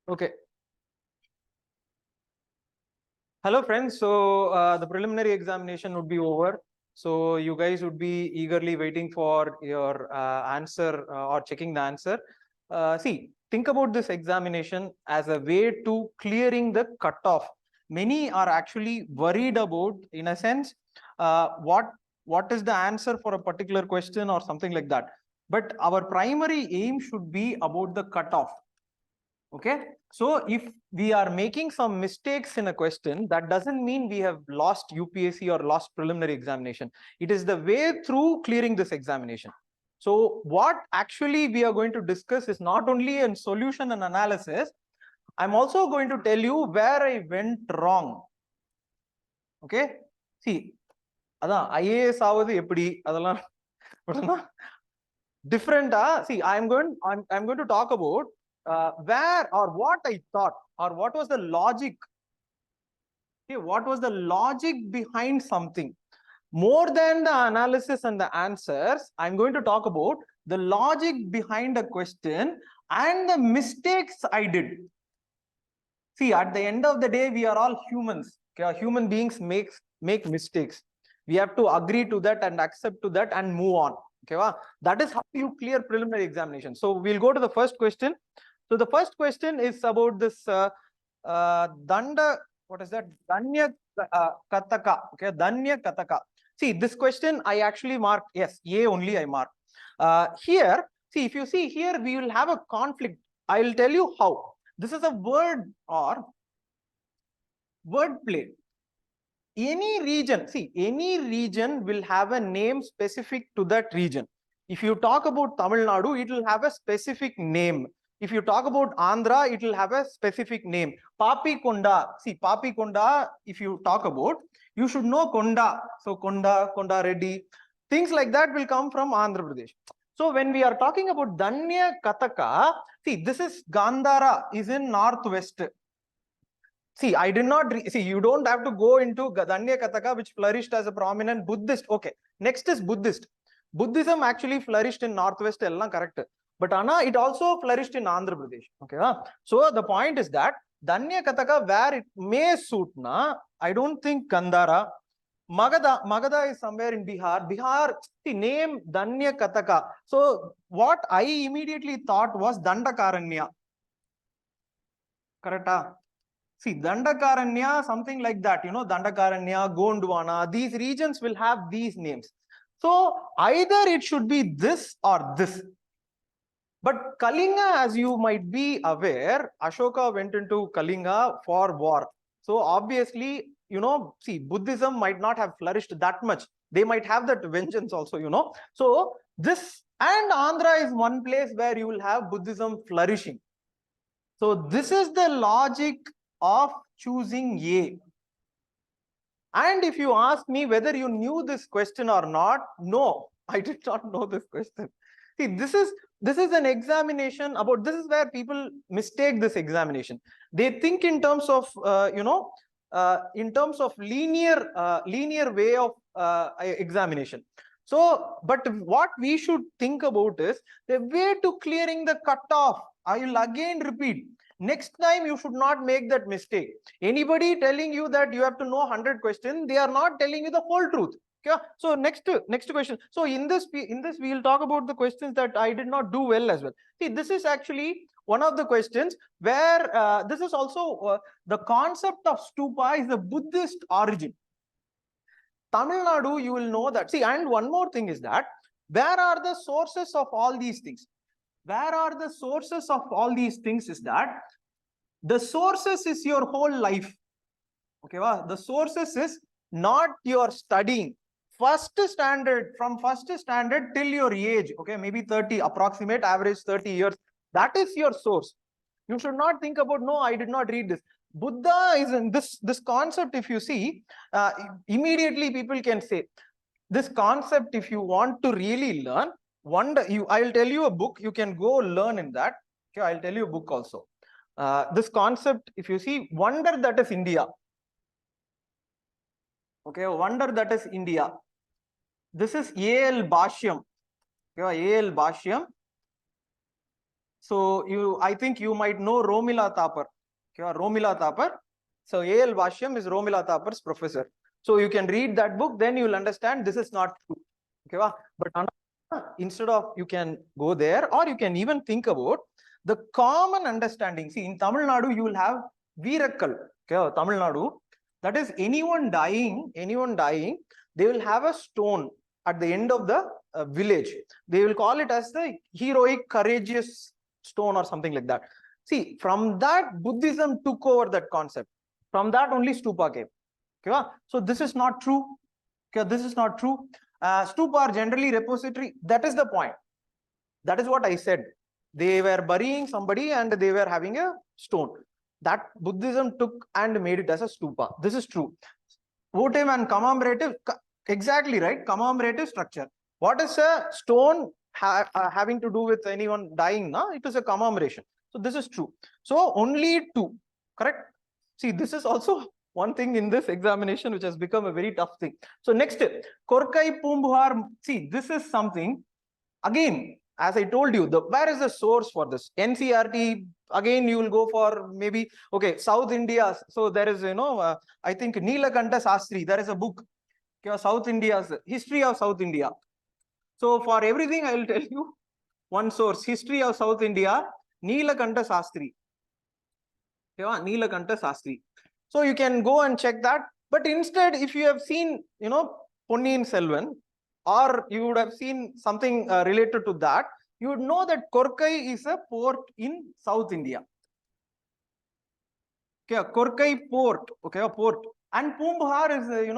Okay. Hello friends. So the preliminary examination would be over. So you guys would be eagerly waiting for your answer or checking the answer. See, think about this examination as a way to clearing the cutoff. Many are actually worried about, in a sense, what is the answer for a particular question or something like that. But our primary aim should be about the cutoff. Okay, so if we are making some mistakes in a question, that doesn't mean we have lost UPSC or lost preliminary examination. It is the way through clearing this examination. So what actually we are going to discuss is not only in solution and analysis. I'm also going to tell you where I went wrong. Okay, see, அதான் IAS ஆவது எப்படி அதெல்லாம் different. See, I'm going to talk about where or what I thought or what was the logic. Okay, what was the logic behind something? More than the analysis and the answers, I'm going to talk about the logic behind a question and the mistakes I did. See, at the end of the day, we are all humans. Okay? Human beings make mistakes. We have to agree to that and accept to that and move on. Okay, wow? That is how you clear preliminary examination. So we'll go to the first question. So the first question is about this Danda. What is that? Danya Kataka. Okay, Danya Kataka. See, this question I actually marked. Yes, A only I marked. Here, see, if you see here, we will have a conflict. I will tell you how. This is a word or word play. Any region, see, any region will have a name specific to that region. If you talk about Tamil Nadu, it will have a specific name. If you talk about Andhra, it will have a specific name. Papi Konda, see, Papi Konda, if you talk about, you should know Konda. So Konda, Konda Reddy, things like that will come from Andhra Pradesh. So when we are talking about Danya Kataka, see, this is Gandhara, is in northwest. See, I did not see. You don't have to go into Danya Kataka, which flourished as a prominent Buddhist. Okay, next is Buddhist. Buddhism actually flourished in northwest. Ellam correct. But Anna, it also flourished in Andhra Pradesh. Okay, so the point is that Danya Kataka, where it may suit, na, I don't think Gandhara. Magadha is somewhere in Bihar. Bihar, the name Danya Kataka. So what I immediately thought was Dandakaranya. Correct? See, Dandakaranya, something like that, you know, Dandakaranya, Gondwana, these regions will have these names. So either it should be this or this. But Kalinga, as you might be aware, Ashoka went into Kalinga for war. So obviously, you know, see, Buddhism might not have flourished that much. They might have that vengeance also, you know. So this and Andhra is one place where you will have Buddhism flourishing. So this is the logic of choosing A. And if you ask me whether you knew this question or not, no, I did not know this question. See, this is an examination about, this is where people mistake this examination. They think in terms of, in terms of linear way of examination. So, but what we should think about is the way to clearing the cutoff. I will again repeat. Next time you should not make that mistake. Anybody telling you that you have to know 100 questions, they are not telling you the whole truth. Okay? So next question. So in this we will talk about the questions that I did not do well as well. See, this is actually one of the questions where this is also the concept of stupa is the Buddhist origin. Tamil Nadu, you will know that. See, and one more thing is that where are the sources of all these things? Where are the sources of all these things is that the sources is your whole life. Okay, well, the sources is not your studying. First standard, from first standard till your age, okay, maybe 30, approximate average 30 years. That is your source. You should not think about, no, I did not read this. Buddha is in this concept. If you see, immediately people can say, this concept, if you want to really learn, I'll tell you a book, you can go learn in that. Okay, I'll tell you a book also. This concept, if you see, wonder that is India. Okay, wonder that is India. This is A.L. Bhashyam. Okay, A.L. Bhashyam. So I think you might know Romila Thapar. Okay, Romila Thapar. So A.L. Vashyam is Romila Thapar's professor. So you can read that book, then you will understand this is not true. Okay, but instead of, you can go there, or you can even think about the common understanding. See, in Tamil Nadu, you will have Veerakkal. Okay, Tamil Nadu, that is anyone dying, they will have a stone at the end of the village. They will call it as the heroic, courageous stone or something like that. See, from that, Buddhism took over that concept. From that only stupa came. Okay, so this is not true. Okay, this is not true. Stupa are generally repository. That is the point. That is what I said. They were burying somebody and they were having a stone. That Buddhism took and made it as a stupa. This is true. Votive and commemorative, exactly right. Commemorative structure. What is a stone having to do with anyone dying? No? It is a commemoration. So this is true. So only two, correct? See, this is also one thing in this examination which has become a very tough thing. So next, Korkai Pumbuhar. See, this is something, again, as I told you, where is the source for this? NCERT, again, you will go for maybe, okay, South India. So there is, I think Neelakanta Sastri, there is a book, okay, South India's history of South India. So for everything, I will tell you one source, history of South India, Neelakanta Sastri. Okay, Neelakanta Sastri. So you can go and check that. But instead, if you have seen, Ponniyin Selvan, or you would have seen something related to that, you would know that Korkai is a port in South India. Okay, Korkai port, okay, a port. And Pumbhar is,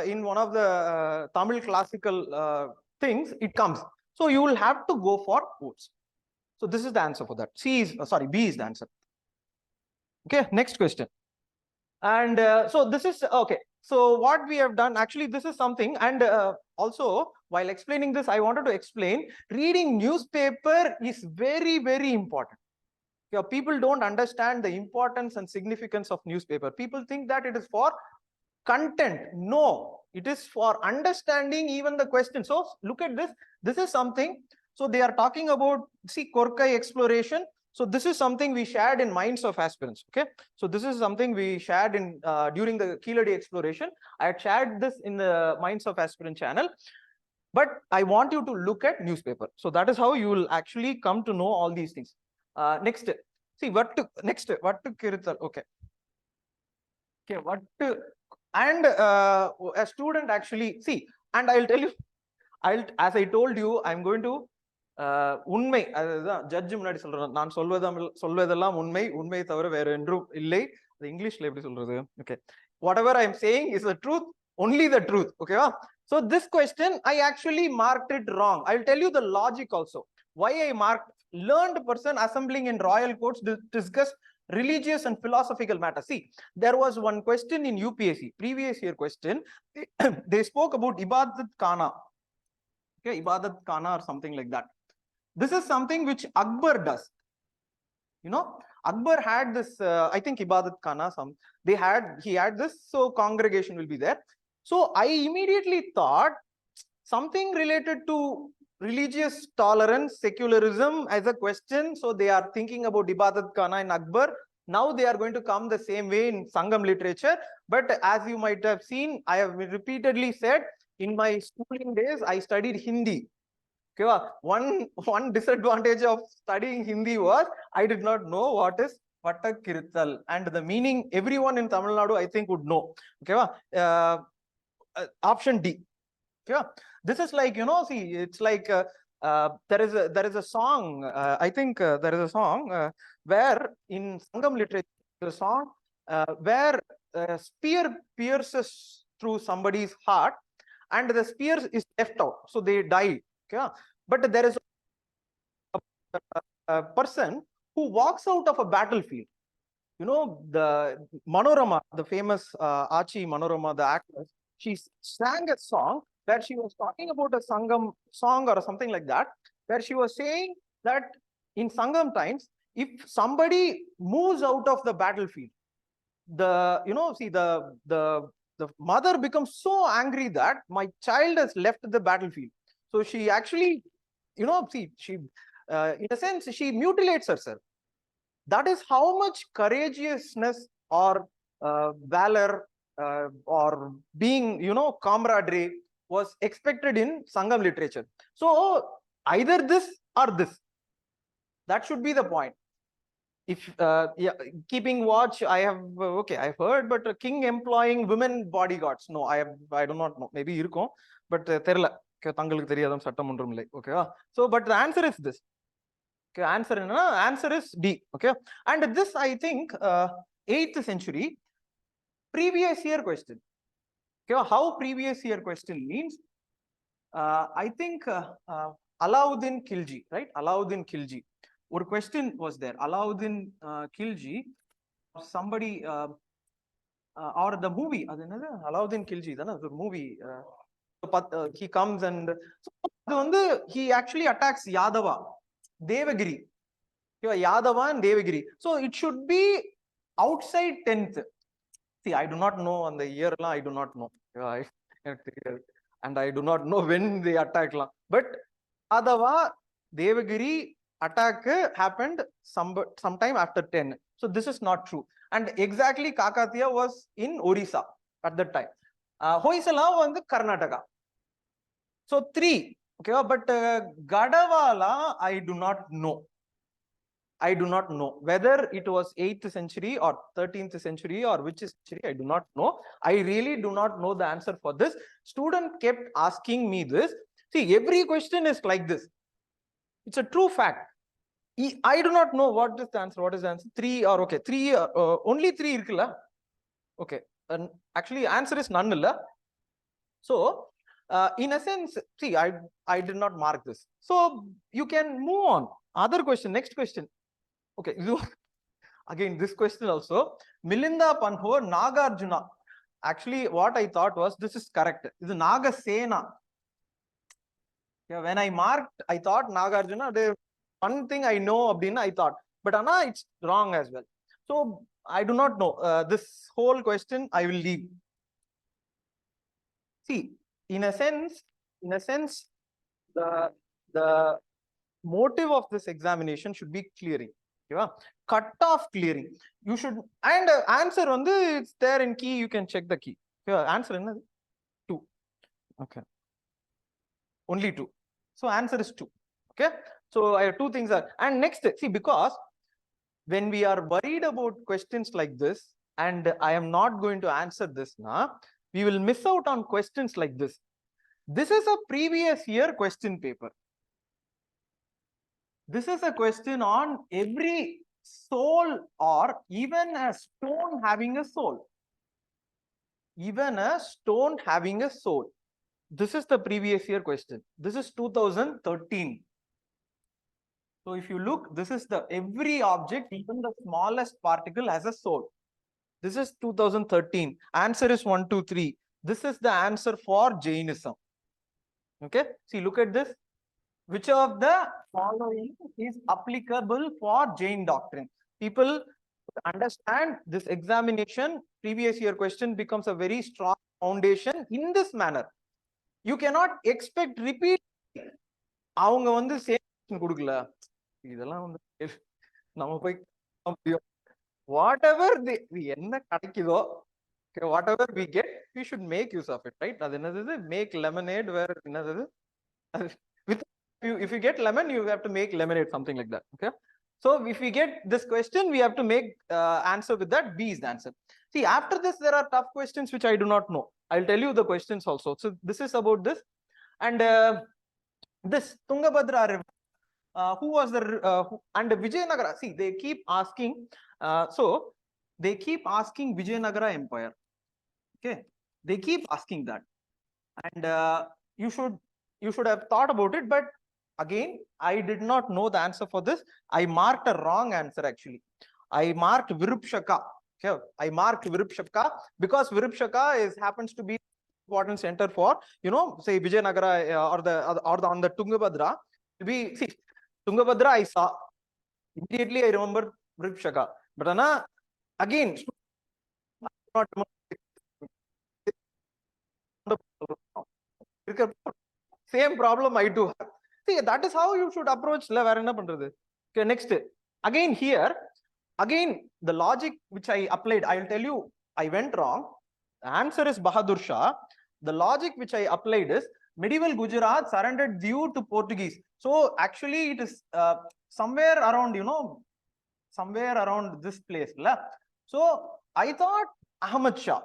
in one of the Tamil classical things, it comes. So you will have to go for ports. So this is the answer for that. B is the answer. Okay, next question. And so this is, okay. So what we have done, actually, this is something, and also while explaining this, I wanted to explain, reading newspaper is very, very important. People don't understand the importance and significance of newspaper. People think that it is for content. No, it is for understanding even the question. So look at this. This is something. So they are talking about, see, Korkai exploration. So this is something we shared in Minds of Aspirants. Okay. So this is something we shared in during the Keeladi exploration. I had shared this in the Minds of Aspirant channel. But I want you to look at newspaper. So that is how you will actually come to know all these things. Next, see what to Kirital. Okay. Okay, what to, and a student actually, see, and I'll tell you, as I told you, I'm going to உண்மை, அதுதான் judge முன்னாடி சொல்றேன், நான் சொல்வதெல்லாம் உண்மை தவிர வேற என்றும் இல்லை. அது இங்கிலீஷ்ல எப்படி சொல்றது? Okay, whatever I'm saying is the truth, only the truth. Okay, so this question I actually marked it wrong. I'll tell you the logic also why I marked learned person assembling in royal courts to discuss religious and philosophical matters. See, there was one question in UPSC, previous year question. They spoke about Ibadat Khana. Okay, Ibadat Khana or something like that. This is something which Akbar does. Akbar had this, I think Ibadat Khana, he had this, so congregation will be there. So I immediately thought something related to religious tolerance, secularism as a question. So they are thinking about Ibadat Khana in Akbar. Now they are going to come the same way in Sangam literature. But as you might have seen, I have repeatedly said, in my schooling days, I studied Hindi. Okay, one disadvantage of studying Hindi was I did not know what is Vatta Kirtal, and the meaning everyone in Tamil Nadu I think would know. Okay, option D. Okay, this is like, see, it's like there is a song. I think there is a song where in Sangam literature, the song where spear pierces through somebody's heart, and the spear is left out, so they die. Okay, but there is a person who walks out of a battlefield. The Manorama, the famous Archie Manorama, the actress, she sang a song where she was talking about a Sangam song or something like that, where she was saying that in Sangam times, if somebody moves out of the battlefield, the mother becomes so angry that my child has left the battlefield. So she actually, in a sense, she mutilates herself. That is how much courageousness or valor or being, camaraderie was expected in Sangam literature. So either this or this. That should be the point. If keeping watch, I've heard, but king employing women bodyguards. No, I do not know. Maybe irko, but therla tangalukku theriyadam sattam ondrum illai. Okay, so but the answer is this. Okay, answer is D. Okay, and this I think 8th century previous year question. Okay, how previous year question means? I think Alauddin Khilji, right? Alauddin Khilji. One question was there. Alauddin Khilji, somebody or the movie. Alauddin Khilji, the movie. He comes and he actually attacks Yadava, Devagiri. Yadava and Devagiri. So it should be outside 10th. See, I do not know on the year, I do not know. And I do not know when they attack. But Yadava, Devagiri attack happened sometime after 10. So this is not true. And exactly Kakatiya was in Orissa at that time. Hoysala was in Karnataka. So 3. Okay, but Gadavala, I do not know. I do not know whether it was 8th century or 13th century or which century. I do not know. I really do not know the answer for this. Student kept asking me this. See, every question is like this. It's a true fact. I do not know what is the answer. What is the answer? 3 or okay, 3 only 3 irukla. Okay, actually answer is none illa. So in a sense, see, I did not mark this. So you can move on. Other question. Next question. Okay, again this question also. Milinda Panho Nagarjuna. Actually, what I thought was this is correct. This is Nagasena. Yeah, when I marked, I thought Nagarjuna. One thing I know Abdina, I thought, but Anna, it's wrong as well. So I do not know. This whole question I will leave. See, in a sense, the motive of this examination should be clearing. Yeah, cut off clearing. You should, and answer on the, it's there in key. You can check the key. Yeah, answer in 2. Okay, only 2. So answer is 2. Okay, so I have 2 things are, and next, see, because when we are worried about questions like this, and I am not going to answer this now, we will miss out on questions like this. This is a previous year question paper. This is a question on every soul or even a stone having a soul. Even a stone having a soul. This is the previous year question. This is 2013. So if you look, this is the every object, even the smallest particle has a soul. This is 2013. Answer is 1, 2, 3. This is the answer for Jainism. Okay. See, look at this. Which of the following is applicable for Jain doctrine? People understand this examination, previous year question becomes a very strong foundation in this manner. You cannot expect repeat. அவங்க வந்து same கொடுக்கல இதெல்லாம் வந்து நம்ம போய் whatever என்ன கிடைக்குதோ whatever we get, we should make use of it, right? அது என்னது make lemonade where என்னது with if you get lemon, you have to make lemonade, something like that. Okay, so if we get this question, we have to make answer with that. B is the answer. See, after this there are tough questions which I do not know. I'll tell you the questions also. So this is about this, and this Tungabhadra river, who was the and Vijayanagara. See, they keep asking, so they keep asking Vijayanagara empire. Okay, they keep asking that, and you should have thought about it, but again, I did not know the answer for this. I marked a wrong answer actually. I marked Virupshaka. Okay, I marked Virupshaka because Virupshaka happens to be important center for, say Vijayanagara or the on the Tungabhadra. See, Tungabhadra I saw immediately. I remember Virupshaka, but again, same problem I do have. See, that is how you should approach. Okay, next. Again here, again the logic which I applied, I will tell you, I went wrong. The answer is Bahadur Shah. The logic which I applied is medieval Gujarat surrendered due to Portuguese. So actually it is somewhere around, somewhere around this place. So I thought Ahmad Shah.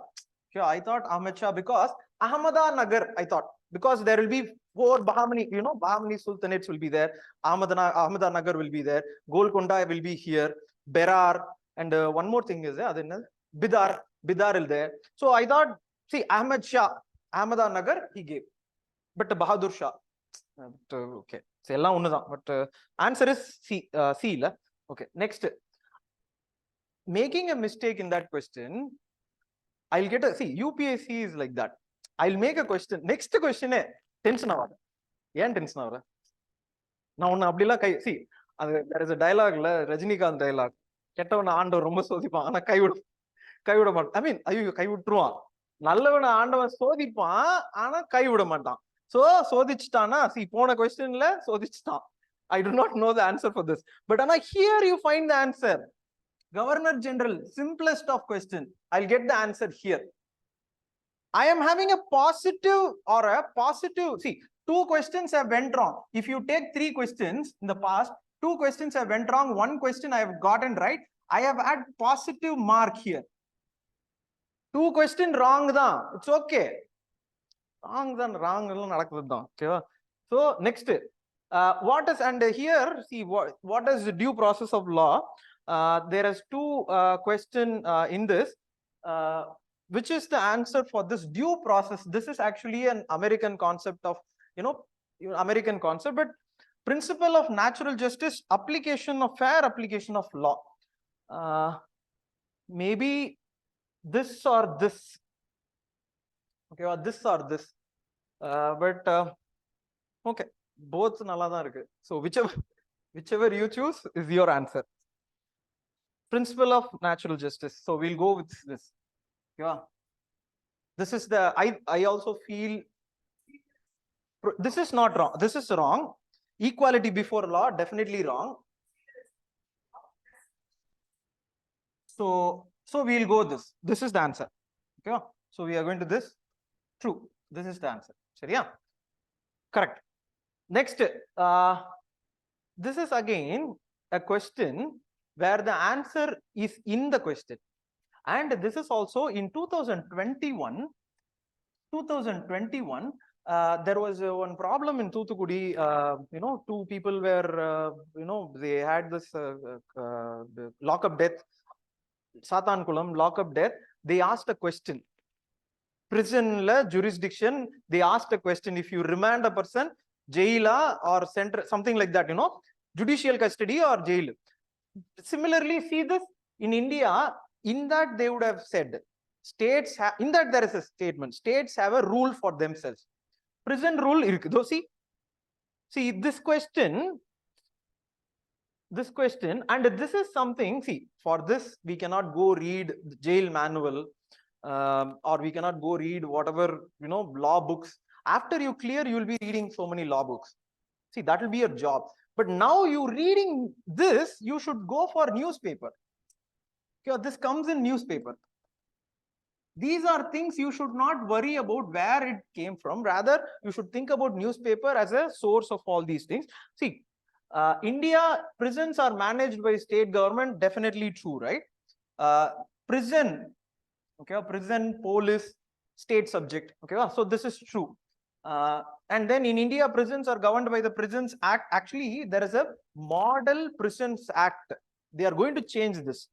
Okay, I thought Ahmad Shah because Ahmadanagar, I thought, because there will be 4 Bahmani, Bahmani sultanates will be there. Ahmadanagar will be there. Golconda will be here. Berar, and one more thing is there. Bidar is there. So I thought, see, Ahmad Shah, Ahmadanagar, he gave. But Bahadur Shah. Okay. But answer is C. C. Okay. Next. Making a mistake in that question, I'll get a, see, UPSC is like that. I'll make a question. Next question, tension avada. Yen tension avada. Now, see, there is a dialogue, Rajinikanth dialogue. Kettavana aandavar romba sodhipan, ana kai vida maatan. I mean, ayyo kai vitruvan. Nallavana aandavan sodhipan, ana kai vida maatan. So, sodhichitana, see, pona question la sodhichitan. I do not know the answer for this. But ana, here you find the answer. Governor General, simplest of question. I'll get the answer here. I am having a positive or a positive. See, 2 questions have went wrong. If you take 3 questions in the past, 2 questions have went wrong. 1 question I have gotten right. I have had positive mark here. 2 questions wrong. It's okay. Wrong. Okay. So next, what is, and here, see, what is the due process of law? There is 2 question in this. Which is the answer for this due process? This is actually an American concept of, American concept, but principle of natural justice, application of fair application of law. Maybe this or this. Okay, or this or this. But okay, both nalla. So whichever you choose is your answer. Principle of natural justice. So we'll go with this. Yeah. This is the, I also feel this is not wrong. This is wrong. Equality before law, definitely wrong. So we'll go this. This is the answer. Okay. So we are going to this. True. This is the answer. Yeah. Correct. Next, this is again a question where the answer is in the question. And this is also in 2021. There was one problem in Thoothukudi. 2 people were, they had this lockup death, Satankulam lockup death. They asked a question. Prison jurisdiction, they asked a question. If you remand a person, jaila or center, something like that, judicial custody or jail. Similarly, see this in India. In that they would have said, states have, in that there is a statement, states have a rule for themselves. Prison rule irukudho. See this question, and this is something, see, for this we cannot go read the jail manual, or we cannot go read whatever, law books. After you clear, you will be reading so many law books. See, that will be your job. But now you reading this, you should go for newspaper. Okay, this comes in newspaper. These are things you should not worry about where it came from. Rather, you should think about newspaper as a source of all these things. See, India prisons are managed by state government. Definitely true, right? Prison, okay, prison, police, state subject. Okay, so this is true. And then in India, prisons are governed by the Prisons Act. Actually, there is a Model Prisons Act. They are going to change this.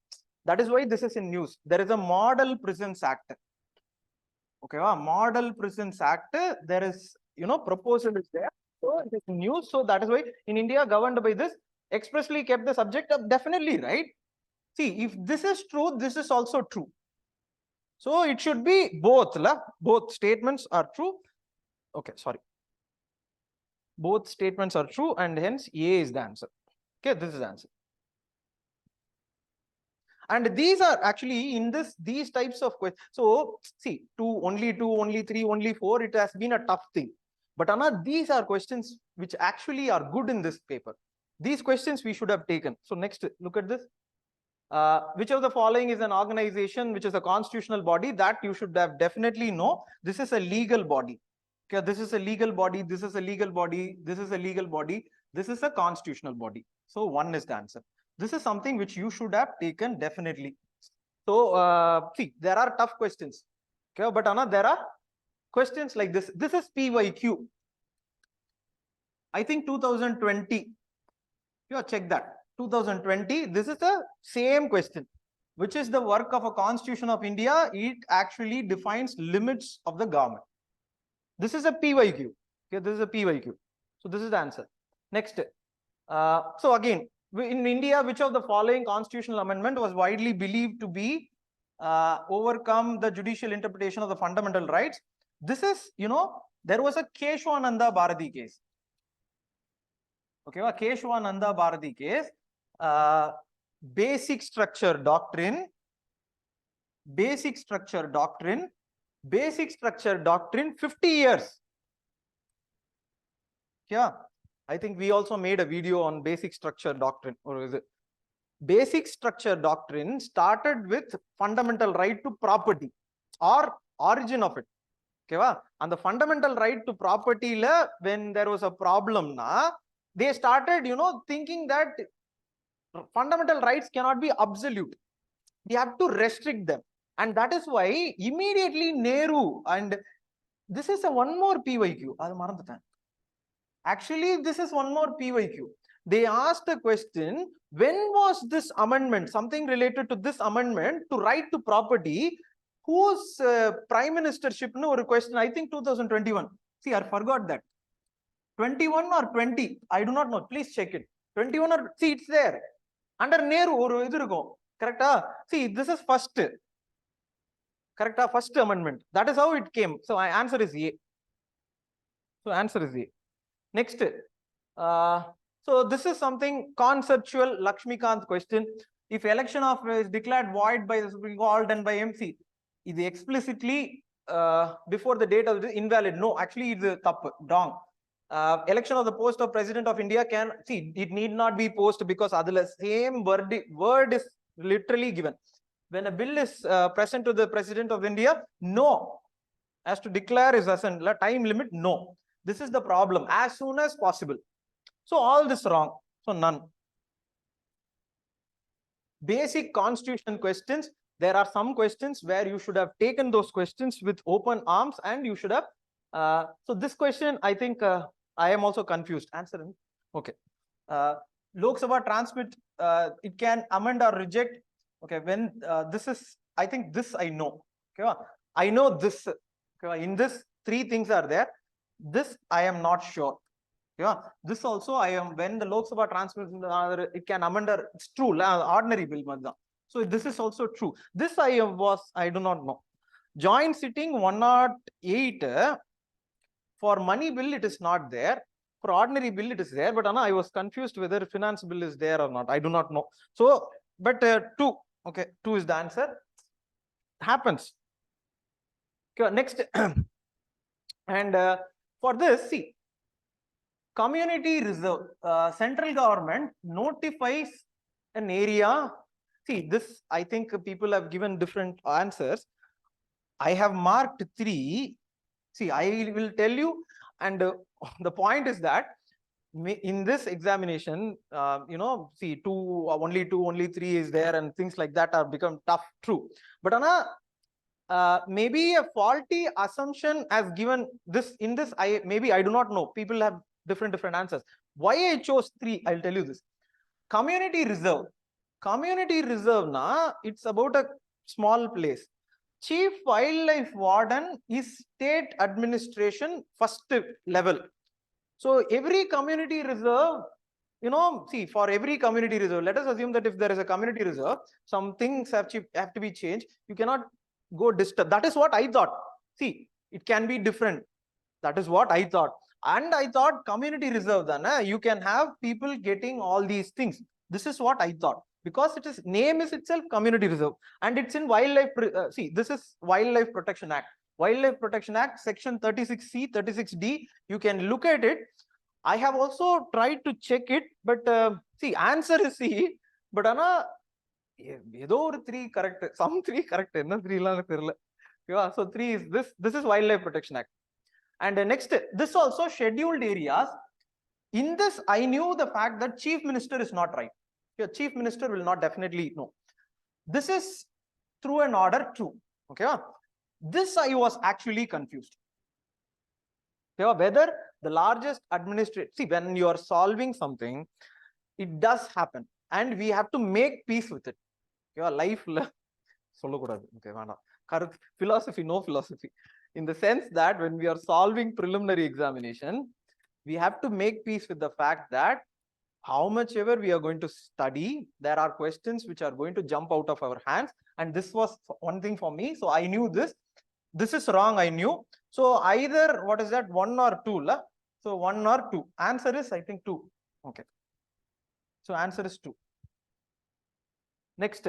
That is why this is in news. There is a Model Prisons Act. Okay, Model Prisons Act. There is, proposal is there. So it is news. So that is why in India, governed by this, expressly kept the subject up. Definitely, right? See, if this is true, this is also true. So it should be both. Both statements are true. Okay, sorry. Both statements are true, and hence A is the answer. Okay, this is the answer. And these are actually in these types of questions. So see, only 2, only 3, only 4. It has been a tough thing. But Anna, these are questions which actually are good in this paper. These questions we should have taken. So next, look at this. Which of the following is an organization which is a constitutional body? That you should have definitely know. This is a legal body. Okay, this is a legal body. This is a legal body. This is a legal body. This is a constitutional body. So one is the answer. This is something which you should have taken definitely. So see, there are tough questions. Okay, but Anna, there are questions like this. This is PYQ. I think 2020. Yeah, check that. 2020. This is the same question. Which is the work of a Constitution of India? It actually defines limits of the government. This is a PYQ. Okay, this is a PYQ. So this is the answer. Next. So again, in India, which of the following constitutional amendment was widely believed to be overcome the judicial interpretation of the fundamental rights? This is, there was a Keshwananda Bharati case. Okay, Keshwananda Bharati case, basic structure doctrine, 50 years. Yeah, I think we also made a video on basic structure doctrine, or is it? Basic structure doctrine started with fundamental right to property or origin of it. Okay, and the fundamental right to property, when there was a problem, they started, thinking that fundamental rights cannot be absolute. We have to restrict them. And that is why immediately Nehru, and this is one more PYQ. Actually, this is one more PYQ. They asked a question, when was this amendment, something related to this amendment to right to property, whose prime ministership, no, or question, I think 2021. See, I forgot that. 21 or 20, I do not know. Please check it. 21 or, see, it's there. Under Nehru, or correct? See, this is first. Correct? First amendment. That is how it came. So my answer is A. So answer is A. Next. So this is something conceptual Lakshmikant question. If election of is declared void by the Supreme Court and by MC, is explicitly before the date of the invalid? No, actually it's wrong. Election of the post of President of India can, see, it need not be post because the same word is literally given. When a bill is present to the President of India, no. As to declare is as a time limit, no. This is the problem. As soon as possible. So all this wrong. So none. Basic constitution questions. There are some questions where you should have taken those questions with open arms, and you should have. So this question, I think I am also confused. Answer. Okay. Lok Sabha transmit, it can amend or reject. Okay. When this is, I think this I know. Okay. I know this. Okay. In this, three things are there. This I am not sure. Yeah, this also I am, when the Lok Sabha transmits, it can amend, it's true, ordinary bill. So this is also true. This I do not know. Joint sitting 108, for money bill it is not there. For ordinary bill it is there, but Anna, I was confused whether finance bill is there or not. I do not know. So, but 2, okay, 2 is the answer. Happens. Okay, next. And for this, see, community reserve, central government notifies an area. See, this, I think people have given different answers. I have marked 3. See, I will tell you, and the point is that in this examination, see, only 2, only 3 is there, and things like that are become tough, true. But Anna, maybe a faulty assumption has given this, in this, I do not know. People have different answers. Why I chose 3, I'll tell you this. Community reserve. Community reserve, it's about a small place. Chief Wildlife Warden is state administration first level. So every community reserve, see, for every community reserve, let us assume that if there is a community reserve, some things have to be changed. You cannot go disturb. That is what I thought. See, it can be different. That is what I thought. And I thought community reserve, you can have people getting all these things. This is what I thought, because it is, name is itself community reserve, and it's in wildlife. See, this is Wildlife Protection Act. Wildlife Protection Act, section 36C, 36D. You can look at it. I have also tried to check it, but see, answer is C. But Anna, ஏதோ ஒரு 3 correct, some 3 correct, என்ன 3 லாம் தெரியல. Yeah, so 3 is this. This is Wildlife Protection Act. And next, this also scheduled areas. In this, I knew the fact that Chief Minister is not right. Your Chief Minister will not definitely know. This is through an order true. Okay, this I was actually confused. Okay, whether the largest administrative, see, when you are solving something, it does happen, and we have to make peace with it. Okay, life சொல்லக்கூடாது. Okay, வேண்டாம். Philosophy, no philosophy. In the sense that when we are solving preliminary examination, we have to make peace with the fact that how much ever we are going to study, there are questions which are going to jump out of our hands. And this was one thing for me. So I knew this. This is wrong, I knew. So either, what is that, 1 or 2? La? So 1 or 2. Answer is, I think, 2. Okay. So answer is 2. Next.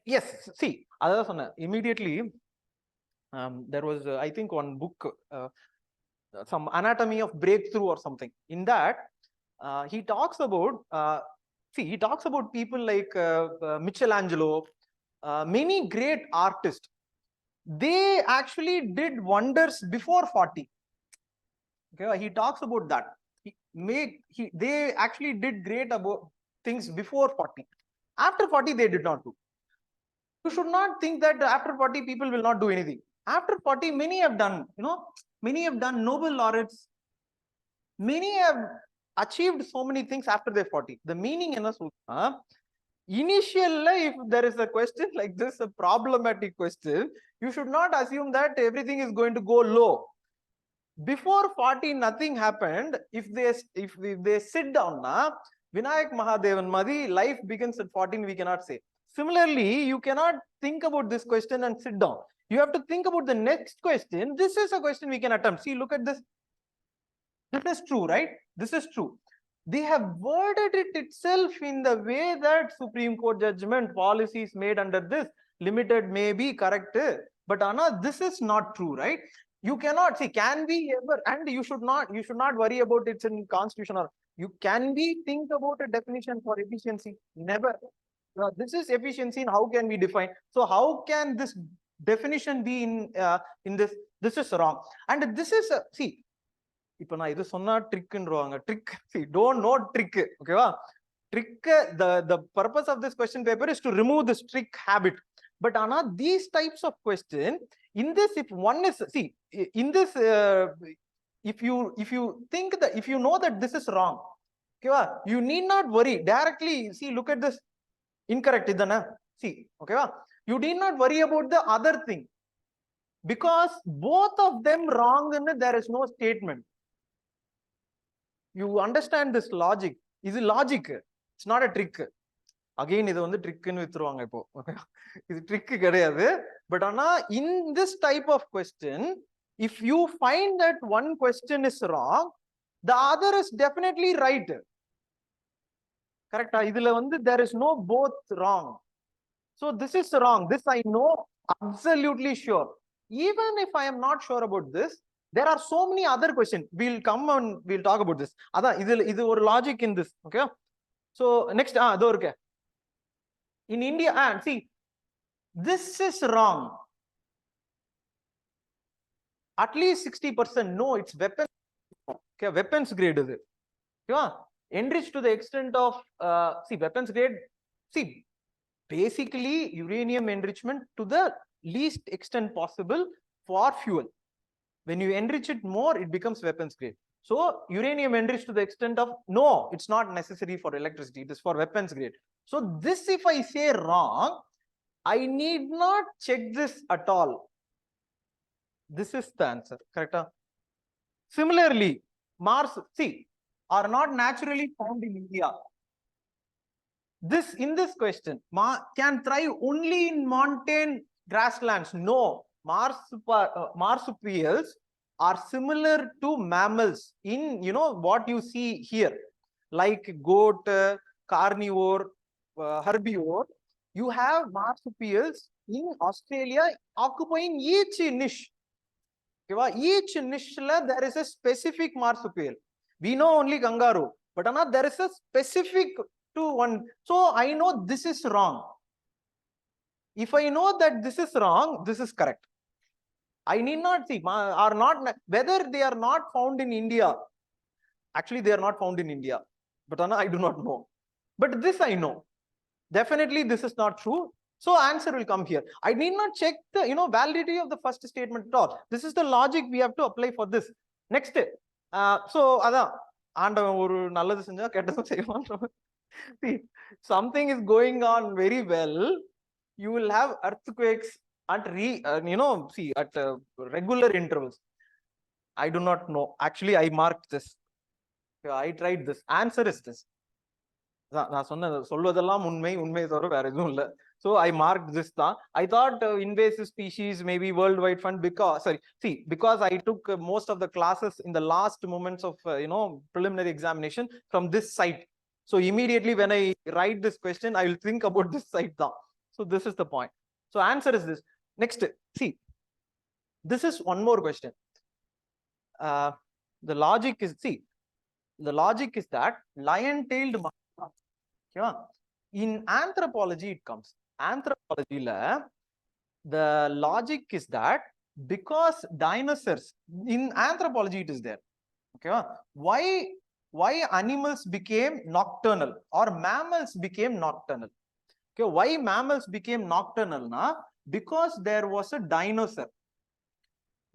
Yes, see, immediately, there was, I think, one book, some anatomy of breakthrough or something. In that, he talks about, he talks about people like Michelangelo, many great artists. They actually did wonders before 40. Okay, he talks about that. They actually did great about things before 40. After 40, they did not do. You should not think that after 40 people will not do anything. After 40, many have done, many have done Nobel laureates. Many have achieved so many things after their 40. The meaning in us, initially, if there is a question like this, a problematic question, you should not assume that everything is going to go low. Before 40, nothing happened. If they sit down, Vinayak Mahadevan Madi, life begins at 14, we cannot say. Similarly, you cannot think about this question and sit down. You have to think about the next question. This is a question we can attempt. See, look at this. This is true, right? This is true. They have worded it itself in the way that Supreme Court judgment policies made under this limited may be correct. But Anna, this is not true, right? You cannot see, can we ever, and you should not worry about it's in constitution, or you can we think about a definition for efficiency? Never. This is efficiency, and how can we define? So how can this definition be in this? This is wrong. And this is see, இப்போ நான் இது சொன்னா ட்ரிக்ன்றாங்க. Trick, see, don't know trick. Okay, trick, the purpose of this question paper is to remove this trick habit. But Anna, these types of question, in this, if one is, see, in this, if you think that, if you know that this is wrong, okay, you need not worry. Directly, see, look at this, incorrect idana. See, okay, you need not worry about the other thing, because both of them wrong, and there is no statement. You understand this logic? Is it logic? It's not a trick. Again, இது வந்து ட்ரிக்னு வித்துருவாங்க இப்போ. இது trick கிடையாது. But Anna, in this type of question, if you find that one question is wrong, the other is definitely right. Correct? இதுல வந்து there is no both wrong. So this is wrong. This I know absolutely sure. Even if I am not sure about this, there are so many other questions. We'll come and we'll talk about this. Adha, இது ஒரு logic in this. Okay? So next, அதோ இருக்கு. In India, and see, this is wrong. At least 60%. No, it's weapons. Okay, weapons grade is it? Yeah, enriched to the extent of see, weapons grade. See, basically uranium enrichment to the least extent possible for fuel. When you enrich it more, it becomes weapons grade. So uranium enriched to the extent of, no, it's not necessary for electricity. It is for weapons grade. So this, if I say wrong, I need not check this at all. This is the answer. Correct? Similarly, Mars, see, are not naturally found in India. This, in this question, can thrive only in mountain grasslands. No, marsupials are similar to mammals in, what you see here, like goat, carnivore, herbivore. You have marsupials in Australia occupying each niche. Each niche there is a specific marsupial. We know only kangaroo, but there is a specific to one. So I know this is wrong. If I know that this is wrong, this is correct. I need not see are not whether they are not found in India. Actually, they are not found in India, but I do not know. But this I know. Definitely, this is not true. So answer will come here. I need not check the validity of the first statement at all. This is the logic we have to apply for this. Next, so see, something is going on very well. You will have earthquakes at at regular intervals. I do not know. Actually, I marked this. I tried this. Answer is this. So I marked this. I thought invasive species maybe worldwide fund because I took most of the classes in the last moments of preliminary examination from this site. So immediately when I write this question, I will think about this site. So this is the point. So answer is this. Next, see, this is one more question. The logic is that lion-tailed in anthropology it comes. Anthropology the logic is that because dinosaurs in anthropology it is there. Okay, why animals became nocturnal or mammals became nocturnal? Okay, why mammals became nocturnal? Because there was a dinosaur.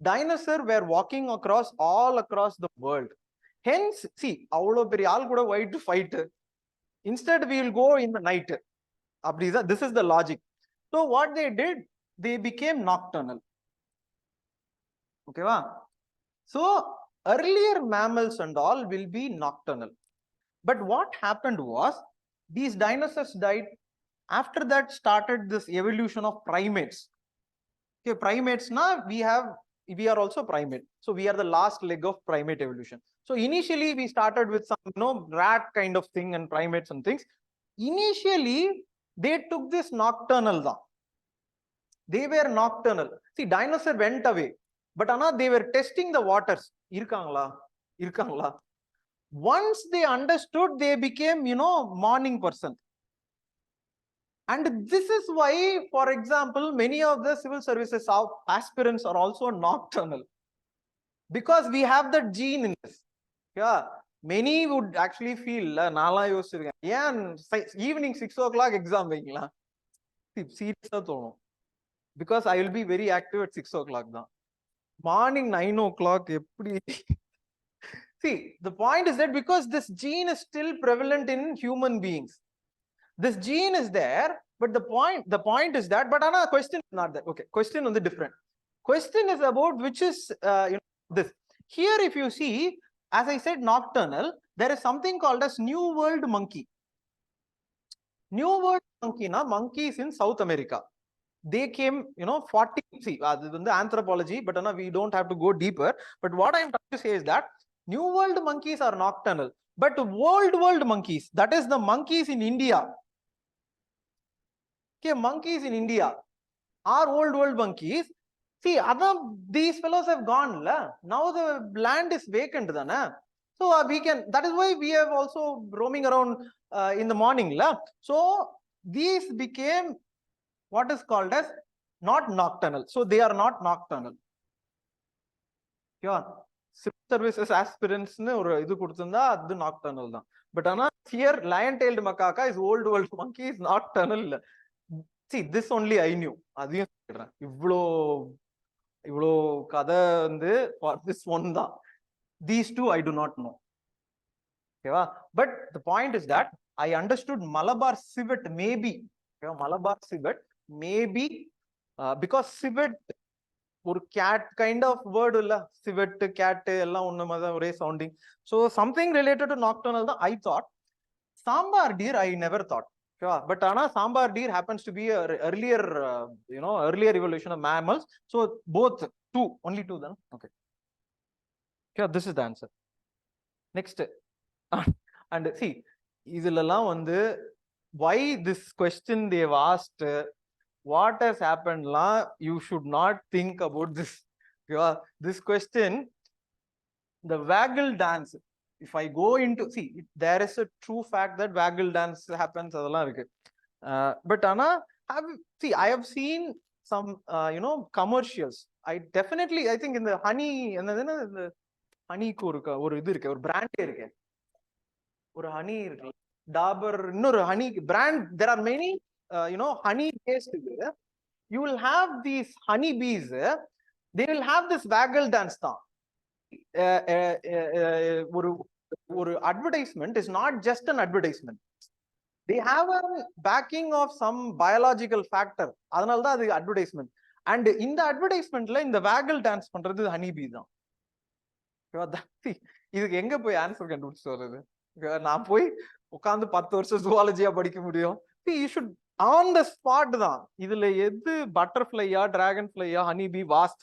Dinosaurs were walking all across the world. Hence, see, why to fight? Instead, we will go in the night. This is the logic. So what they did, they became nocturnal. Okay, so earlier mammals and all will be nocturnal. But what happened was, these dinosaurs died. After that started this evolution of primates. Okay, primates now we are also primate. So we are the last leg of primate evolution. So initially we started with some rat kind of thing and primates and things. Initially they took this nocturnal. They were nocturnal. See, dinosaur went away, but they were testing the waters. Irkangla. Once they understood, they became morning person. And this is why, for example, many of the civil services aspirants are also nocturnal. Because we have that gene in us. Yeah. Many would actually feel, evening 6 o'clock exam. Serious. Because I will be very active at 6 o'clock. Morning 9 o'clock. See, the point is that because this gene is still prevalent in human beings. This gene is there, but the point is that, but another question is not that. Okay, question on the different. Question is about which is this. Here, if you see, as I said, nocturnal, there is something called as New World monkey. New World monkey, monkeys in South America. They came, 40, see, the anthropology, but we don't have to go deeper. But what I'm trying to say is that New World monkeys are nocturnal, but Old World monkeys, that is the monkeys in India. Okay, monkeys in India are Old World monkeys. See, these fellows have gone. Now the land is vacant. So we can, that is why we have also roaming around in the morning. So these became what is called as not nocturnal. So they are not nocturnal. Yeah. Civil services aspirants nocturnal. But here lion-tailed macaca is Old World monkey is nocturnal. See, this only I knew. For this one, these two I do not know. Okay, but the point is that I understood Malabar civet maybe. Okay, Malabar civet maybe because civet or cat kind of word, civet, cat, sounding. So something related to nocturnal, I thought. Sambar deer, I never thought. Sure. But sambar deer happens to be a earlier, earlier evolution of mammals. So both only two then. Okay. Sure, this is the answer. Next. And see, why this question they have asked, what has happened, you should not think about this. This question, the waggle dance. If I go into, see, there is a true fact that waggle dance happens. But Anna, I have seen some, commercials. I think in the honey, and then the honey or brand honey, Dabur, no honey brand. There are many, honey based. You will have these honey bees. They will have this waggle dance. Advertisement is not just an advertisement. They have a backing of some biological factor. That's the advertisement. And in the advertisement, in the waggle dance, honey bee. இதுக்கு எங்க போய் answer கண்டுபிடிச்சு வர்றது? நான் போய் உட்கார்ந்து 10 வருஷம் ஜூவாலஜியா படிக்க முடியும்? You should on the spot தான். இதுல எது பட்டர்ஃப்ளையா, டிராகன் ஃப்ளையா, honey bee, wasp.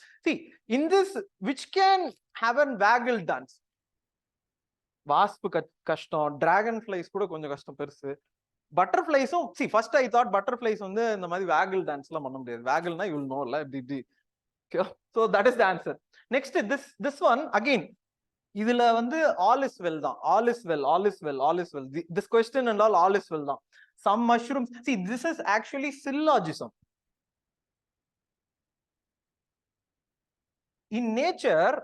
In this, which can have a waggle dance? Wasp கஷ்டம், டிராகன் ஃப்ளைஸ் கூட கொஞ்சம் கஷ்டம் பெருசு. பட்டர்ஃப்ளைஸும் first I thought butterflies வந்து இந்த மாதிரி waggle danceலாம் பண்ண முடியாது. Waggleனா you will know la இப்படி. So that is the answer. Next, this one again. இதுல வந்து all is well தான். All is well, all is well, all is well. This question and all is well தான். Some mushrooms. This is actually syllogism. In nature,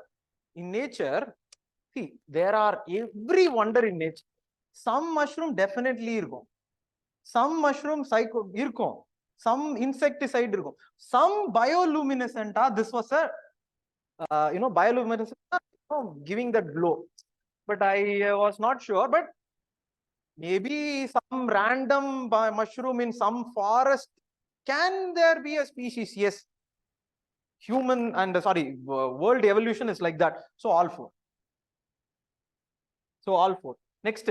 there are every wonder in nature. Some mushroom definitely இருக்கும். Some mushroom இருக்கும். Some insecticide இருக்கும். Some bioluminescent. This was a bioluminescent giving that glow. But I was not sure. But maybe some random mushroom in some forest. Can there be a species? Yes. Human and world evolution is like that. So all four. Next.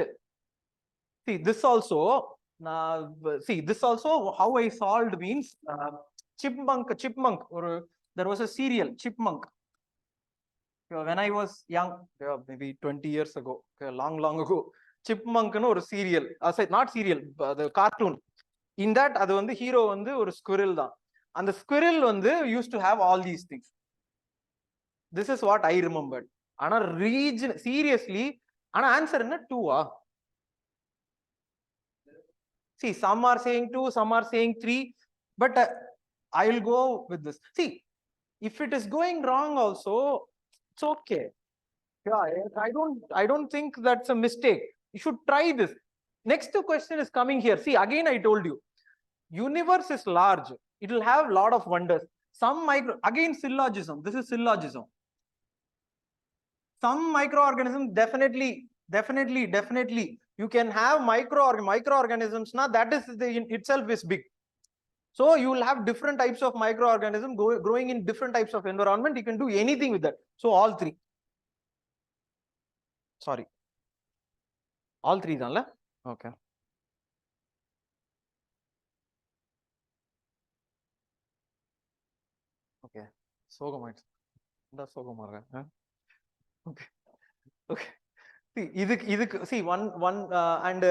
This also how I solved means chipmunk. Or there was a serial chipmunk. When I was young, maybe 20 years ago, long ago, chipmunk or serial, not serial, the cartoon. In that, adu vandu hero vandu or squirrel da. And the squirrel vandu used to have all these things. This is what I remembered. Ana region, seriously, ana answer enna 2 some are saying 2, some are saying 3, but I will go with this. If it is going wrong also, it's okay. I don't think that's a mistake. You should try this. Next question is coming here. Again I told you, universe is large. It will have a lot of wonders. Some again syllogism. This is syllogism. Some microorganisms definitely you can have microorganisms. Now that is itself is big. So you will have different types of microorganisms growing in different types of environment. You can do anything with that. So all 3. Sorry. All 3 dhan la? Okay. Okay. Sogamaitsu. Inda sogamarga. Okay. One and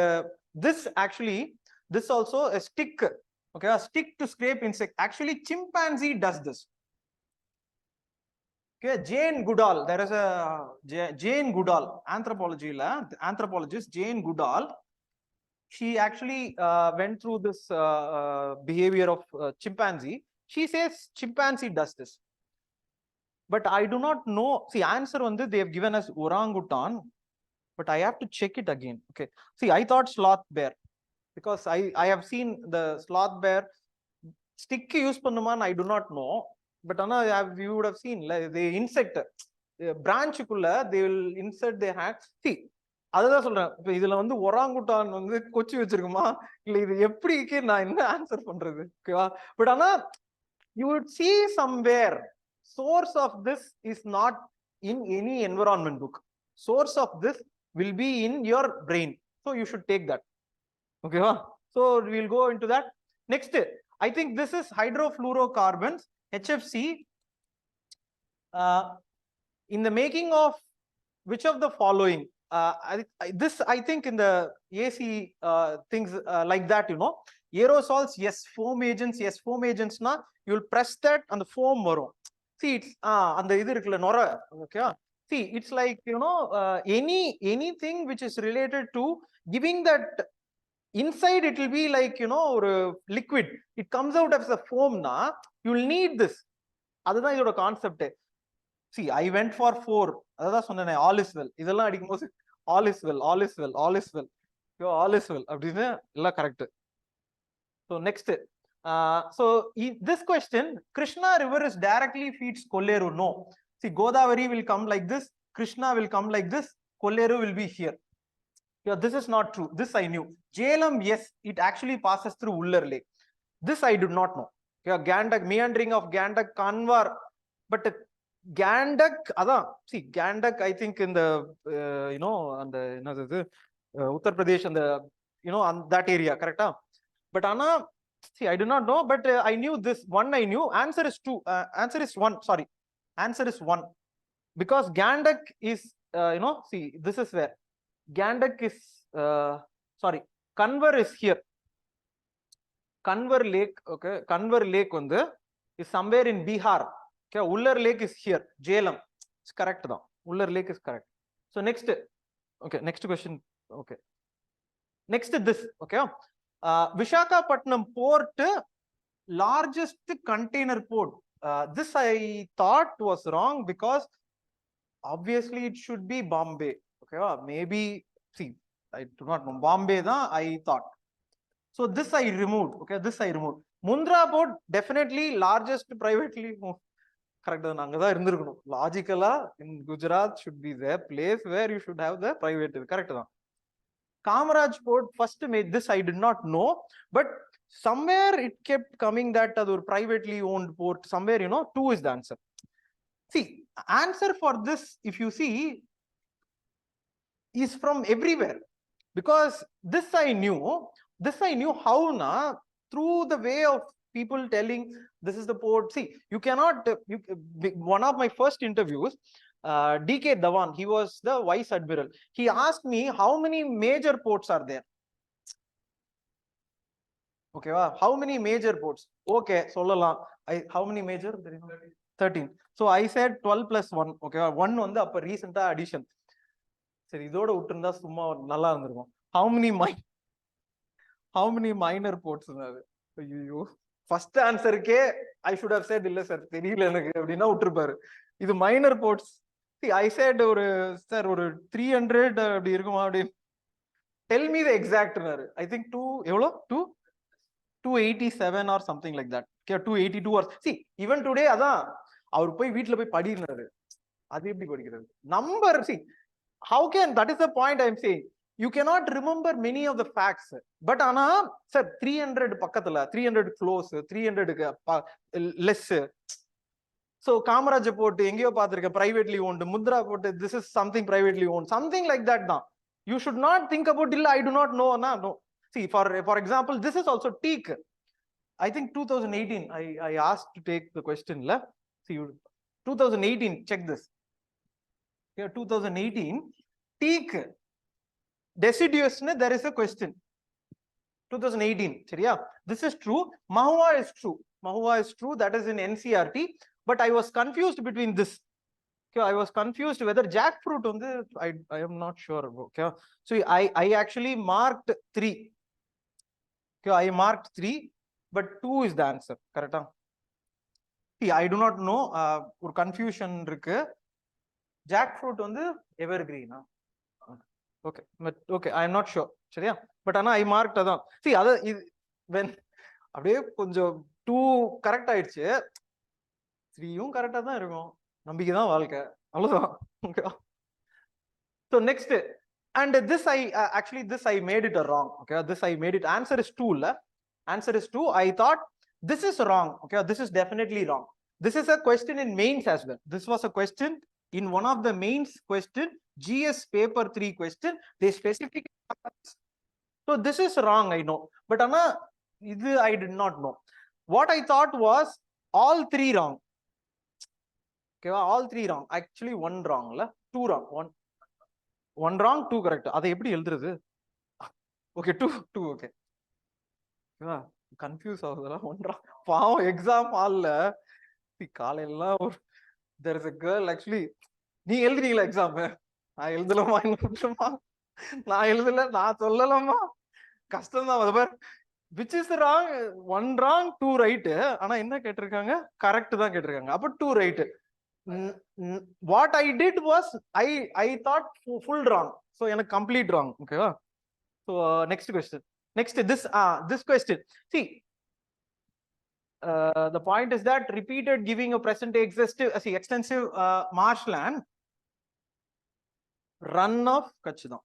this actually, this also a stick. Okay, a stick to scrape insect. Actually, chimpanzee does this. Okay, Jane Goodall. There is a Jane Goodall, anthropologist Jane Goodall. She actually went through this behavior of chimpanzee. She says chimpanzee does this. But I do not know. Answer on this they have given us orangutan. But I have to check it again. Okay. I thought sloth bear. Because I have seen the sloth bear stick use pannuman, I do not know. But you would have seen the insect branch kulla they will insert their hand. அதுதான் சொல்றேன். இப்ப இதுல வந்து orangutan வந்து கொச்சி வச்சிருக்குமா இல்ல இது எப்படிக்கு நான் என்ன ஆன்சர் பண்றது? ஓகேவா? பட் ஆனா you would see somewhere source of this is not in any environment book. Source of this will be in your brain. So you should take that. Okay, so we'll go into that. Next, I think this is hydrofluorocarbons, HFC. In the making of which of the following? This I think in the AC things like that, aerosols, yes. Foam agents, yes. Foam agents, you will press that and the foam varum. see it's and the idu irukla nora, okay. See, it's like, you know, anything which is related to giving that inside, it will be like, you know, or liquid, it comes out as a foam na, you will need this. Adha idoda concept. See, I went for 4. Adha sonnane, all is well. Idella adikumbodhu all is well, all is well, all is well. Yo, all is well appadina illa correct. So next, so this question, Krishna river is directly feeds Kolleru. No. See, Godavari will come like this, Krishna will come like this, Kolleru will be here. Yeah, this is not true. This I knew. Jhelum, yes, it actually passes through Ullar Lake. This I did not know. Yeah, Gandak, meandering of Gandak, Kanwar, but Gandak, see, Gandak, I think in the, you know, on the, you know, Uttar Pradesh and the, you know, on that area, correct? But Anna, see, I do not know, but I knew this one. I knew answer is 2. Answer is 1. Sorry, answer is 1, because Gandak is, you know, see, this is where Gandak is. Sorry, Kanwar is here. Kanwar Lake, okay. Kanwar Lake on the is somewhere in Bihar. Okay, Ullar Lake is here. Jhelum, it's correct now. Ullar Lake is correct. So next, okay, next question. Okay, next this, okay. Visakhapatnam port, largest container port. This I thought was wrong, because obviously it should be Bombay. Okay, maybe, see, I do not know. Bombay da I thought. So this I removed. Okay, this I removed. Mundra port, definitely largest privately. Correct. Logically, in Gujarat should be the place where you should have the private. Correct. Kamaraj port first made, this I did not know, but somewhere it kept coming that other privately owned port. Somewhere, you know, 2 is the answer. See, answer for this, if you see, is from everywhere, because this I knew. This I knew how na, through the way of people telling this is the port. See, you cannot. One of my first interviews, DK Dhawan, he was the vice admiral. He asked me how many major ports are there. Okay, how many major ports? Okay, sollalam. How many major? 13. So I said 12 plus 1. Okay, 1 on the upper recent addition. சரி, இதோட விட்டுருந்தா சும்மா நல்லா இருந்திருக்கும். How many minor ports? ஐயோ, first ஆன்சருக்கே I should have said இல்ல sir தெரியல எனக்கு அப்படின்னா விட்டுருப்பாரு. இது மைனர் போர்ட்ஸ். I said ஒரு சார் ஒரு 300 அப்படி இருக்குமா அப்படின்னு. Tell me the exact. I think 2 எவ்வளோ 287 or something like that. Okay, 282 or see, even today அதான் அவர் போய் வீட்ல போய் படிக்கிறாரு. அது எப்படி படிக்கிறது? Number, see, how can, that is the point I am saying. You cannot remember many of the facts. But ana sir 300 பக்கத்துல 300 close 300 less. So Kamaraj port எங்கயோ பாத்திருக்கேன் privately owned. Mundra port, this is something privately owned, something like that. Now you should not think about it. I do not know. No. See, for example, this is also teak. I think 2018 I asked to take the question la. See, 2018, check this. Here 2018 teak deciduous, there is a question. 2018, சரியா? This is true. Mahua is true. Mahua is true. That is in NCRT. But I was confused between this. Okay, I was confused whether jackfruit on the. I am not sure. Okay, so I actually marked 3. Okay, I marked 3, but 2 is the answer. Correct? See, I do not know. Or confusion irukku. Jackfruit on the evergreen. Okay, but okay, I am not sure. சரியா? But ana I marked அதான். See, other when அப்படியே கொஞ்சம் 2 correct ஆயிடுச்சு, 3யும் கரெக்டா தான் இருக்கும். நம்பிக்கை தான் வாழ்க்கை, அவ்வளவுதான். So next, and this I actually this I made it a wrong. Okay, this I made it. Answer is 2. Answer is 2. I thought this is wrong. Okay, this is definitely wrong. This is a question in mains as well. This was a question in one of the mains question, GS paper 3 question. They specifically. So this is wrong, I know. But Anna, I did not know. What I thought was all 3 wrong. Okay, all 3 wrong. Actually 1 wrong, 2 wrong. 1 wrong, 2 correct. அதை எப்படி எழுதுறது? Okay, 2 okay. Confuse ஆகுதுல. 1 wrong. பாவம் exam ஹால்ல காலையில there is a girl actually. நீ எழுதுறீங்களா exam? நான் எழுதலாமா நான் எழுதல, நான் சொல்லலாமா? கஷ்டம் தான். Which is wrong, one wrong, two right. ஆனா என்ன கேட்டிருக்காங்க? கரெக்ட் தான் கேட்டிருக்காங்க. அப்ப two right. What I did was I thought full wrong. So எனக்கு complete wrong. Okay. So next question. Next this question. See, the point is that repeated giving a present extensive marshland run of Kutch தான்.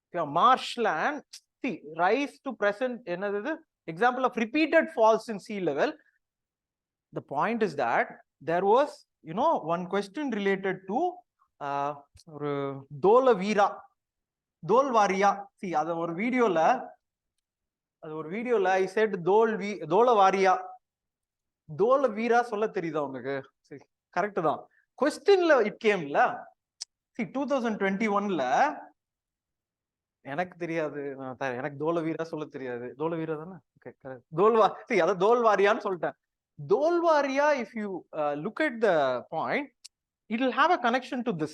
Okay, marshland. See, rise to present என்னது? Example of repeated falls in sea level. The point is that there was, one question related to Dolavira, Dolvaria. See, அது ஒரு வீடியோல I said Dolavaria. Dolavira சொல்ல தெரியுதா உங்களுக்கு? சரி, correct தான். கொஸ்டின்ல இட் கேம்ல. See, 2021ல எனக்கு தெரியாது, எனக்கு தோலவீரா சொல்ல தெரியாது. தோலவீரா தானே? Okay, correct. அத தோல்வாரியான்னு சொல்லிட்டேன். Dolvaria, if you look at the point, it will have a connection to this,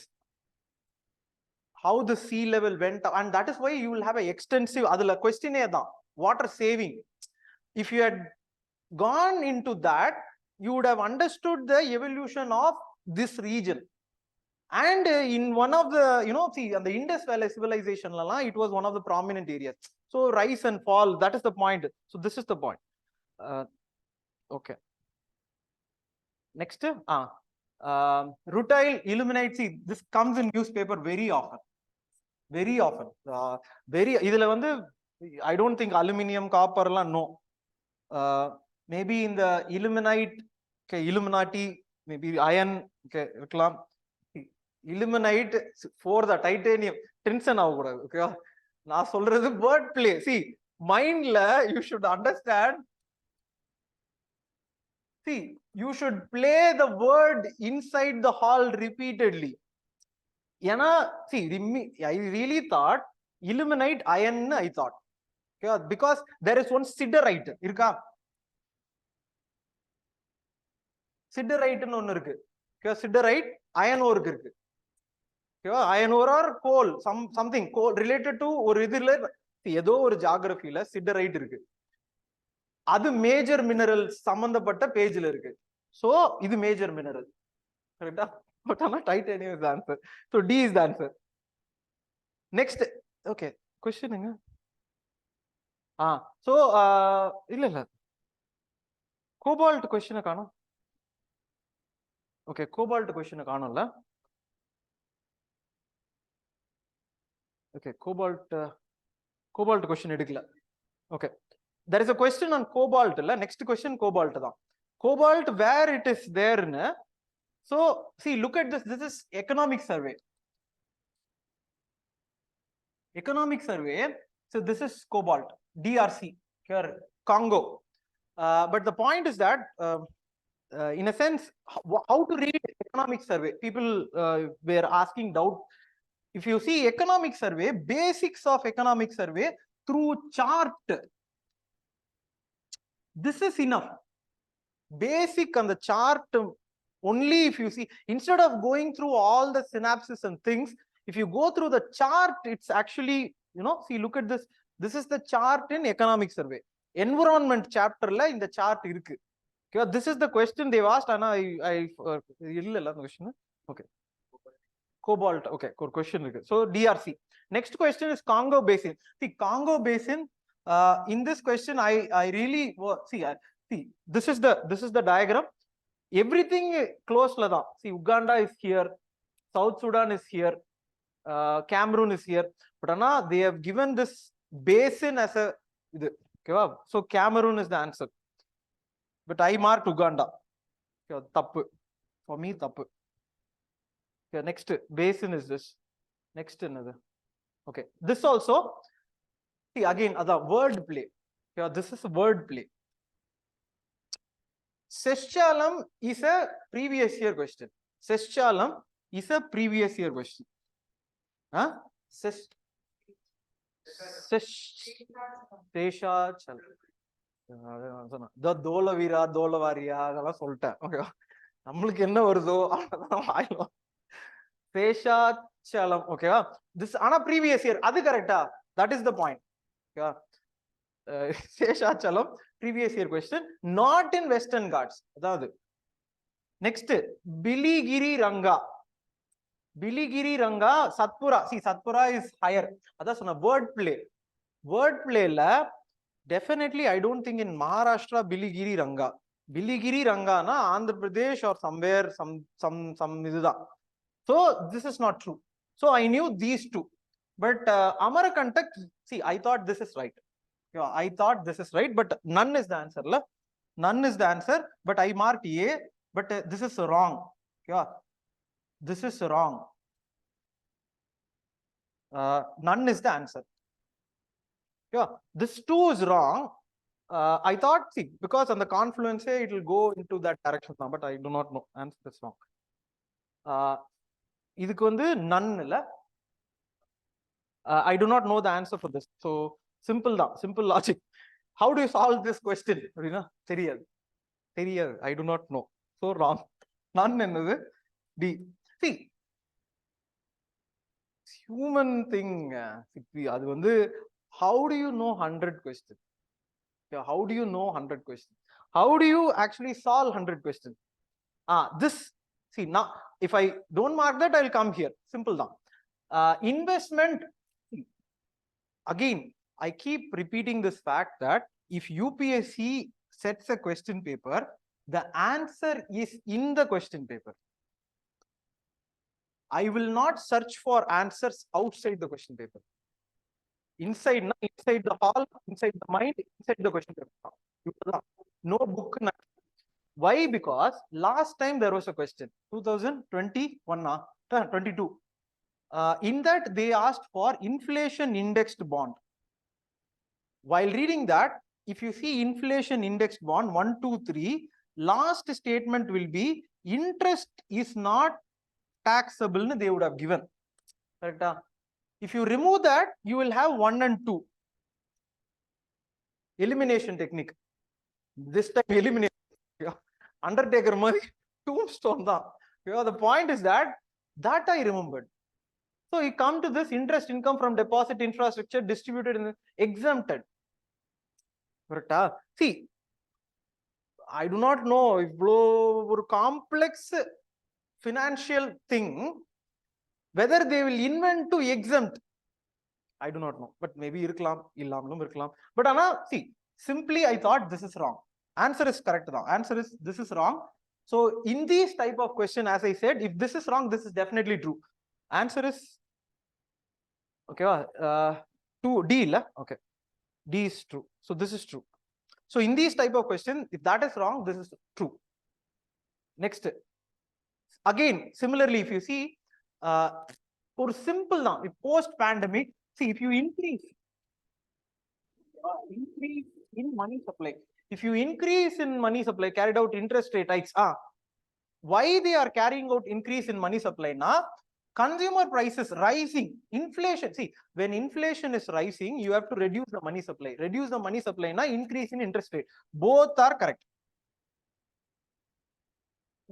how the sea level went up, and that is why you will have a extensive adula question water saving. If you had gone into that, you would have understood the evolution of this region. And in one of the, see, on the Indus Valley civilization, it was one of the prominent areas. So rise and fall, that is the point. So this is the point. Okay. Next, rutile illuminate. See, this comes in newspaper very often. Very often. Idhula vandu, I don't think aluminium, copper la no. Maybe in the illuminate, okay, Illuminati, maybe iron, okay, reclam. Illuminate for the titanium. Tension ஆகக்கூடாது. Okay, நான் சொல்றது word play. See, mindல you should understand. See, you should play the word inside the hall repeatedly. ஏன்னா, see, I really thought illuminate iron, I thought. Okay, because there is one siderite. இருக்கா? Siderite ன்னு ஒன்னு இருக்கு. Okay, siderite, iron ore இருக்கு. Okay, iron ore or coal, something coal related to ஒரு இதுல ஏதோ ஒரு ஜியோகிராஃபில siderite இருக்கு. அது மேஜர் மினரல் சம்பந்தப்பட்ட பேஜ்ல இருக்கு. சோ இது மேஜர் மினரல். கரெக்ட்டா? பட் ஆனா titanium is answer. So T is the answer. Next. Okay, क्वेश्चनங்க. சோ இல்ல கோபால்ட் क्वेश्चन காணோம். ஓகே, கோபால்ட் क्वेश्चन காணோம்ல. ஓகே, கோபால்ட் क्वेश्चन எடுக்கல. Okay, there is a question on cobalt illa. Next question cobalt da. Cobalt, where it is there na. So see, look at this. This is economic survey. Economic survey. So this is cobalt, DRC, here Congo. But the point is that in a sense, how to read economic survey, people were asking doubt. If you see economic survey, basics of economic survey through chart, this is enough. Basic on the chart only. If you see, instead of going through all the synapses and things, if you go through the chart, it's actually, see, look at this. This is the chart in economic survey. Environment chapter la in the chart irukku. Okay, this is the question they've asked. Ana I illa question. Okay, cobalt. Okay, question irukku. So DRC. Next question is Congo basin. See, Congo basin. In this question, I really see. This is the diagram. Everything close la da. See, Uganda is here, South Sudan is here, Cameroon is here. But they have given this basin as a. Okay, so Cameroon is the answer. But I marked Uganda. Okay, tappu. For me, tappu. Okay, next basin is this. Next another. Okay, this also. See, again, other word play. Yeah, this is a word play. Seschalam is a previous year question. Seschalam is a previous year question. Huh? The Dolavira, Dolavaria, அதெல்லாம் சொல்லிட்டேன். Okay. நம்மளுக்கு என்ன வருதோ அவ்வளவுதான் வாயிலும். சேஷாச்சலம். ஓகேவா? This ஆனா previous year அது கரெக்டா? That is the point. ஓகேவா? Seshachalam previous year question, not in Western Ghats. அதாவது next Biligiri Ranga. Biligiri Ranga Satpura. C Satpura is higher. அதான் சொன்ன வேர்ட் பிளே. வேர்ட் பிளேல definitely I don't think in Maharashtra Biligiri Ranga. Biligiri ரங்கானா Andhra Pradesh or somewhere some இதுதான். So this is not true. So I knew these two, but Amarkantak, see, I thought this is right. Yeah, I thought this is right, but none is the answer. La? None is the answer, but I marked A, but this is wrong. Yeah, this is wrong. None is the answer. Yeah, this 2 is wrong. I thought, see, because on the confluence it will go into that direction now, but I do not know. Answer is wrong. இதுக்கு வந்து none இல்ல. I do not know the answer for this. So simple தான், simple logic. How do you solve this question? அப்படின்னா தெரியாது, தெரியாது. I do not know. So wrong. None என்னது? D. See, human thing. அது வந்து how do you know 100 questions? How do you know 100 questions? How do you actually solve 100 questions? This, see, now if I don't mark that, I'll come here. Simple தான். Investment, again, I keep repeating this fact that if UPSC sets a question paper, the answer is in the question paper. I will not search for answers outside the question paper. Inside the hall, inside the mind, inside the question paper. No book. Why? Because last time there was a question, 2021, 22. In that they asked for inflation indexed bond. While reading that, if you see inflation indexed bond 1, 2, 3, last statement will be interest is not taxable. They would have given. Correct? If you remove that, you will have 1 and 2. Elimination technique. This time elimination. Undertaker money, tombstone. The point is that I remembered. So you come to this interest income from deposit infrastructure distributed in exempted. Correct? See, I do not know if a complex financial thing, whether they will invent to exempt. I do not know, but maybe irkalam illamlum irkalam. But ana, see, simply I thought this is wrong. Answer is correct now. Answer is this is wrong. So in these type of question, as I said, if this is wrong, this is definitely true. Answer is okay. 2D la? Okay, D is true. So this is true. So in these type of question, if that is wrong, this is true. Next, again, similarly, if you see, for simple now, post pandemic, see, if you increase in money supply, if you increase in money supply, carried out interest rate hikes, why they are carrying out increase in money supply? Now, consumer prices rising, inflation. See, when inflation is rising, you have to reduce the money supply. Reduce the money supply, now increase in interest rate. Both are correct.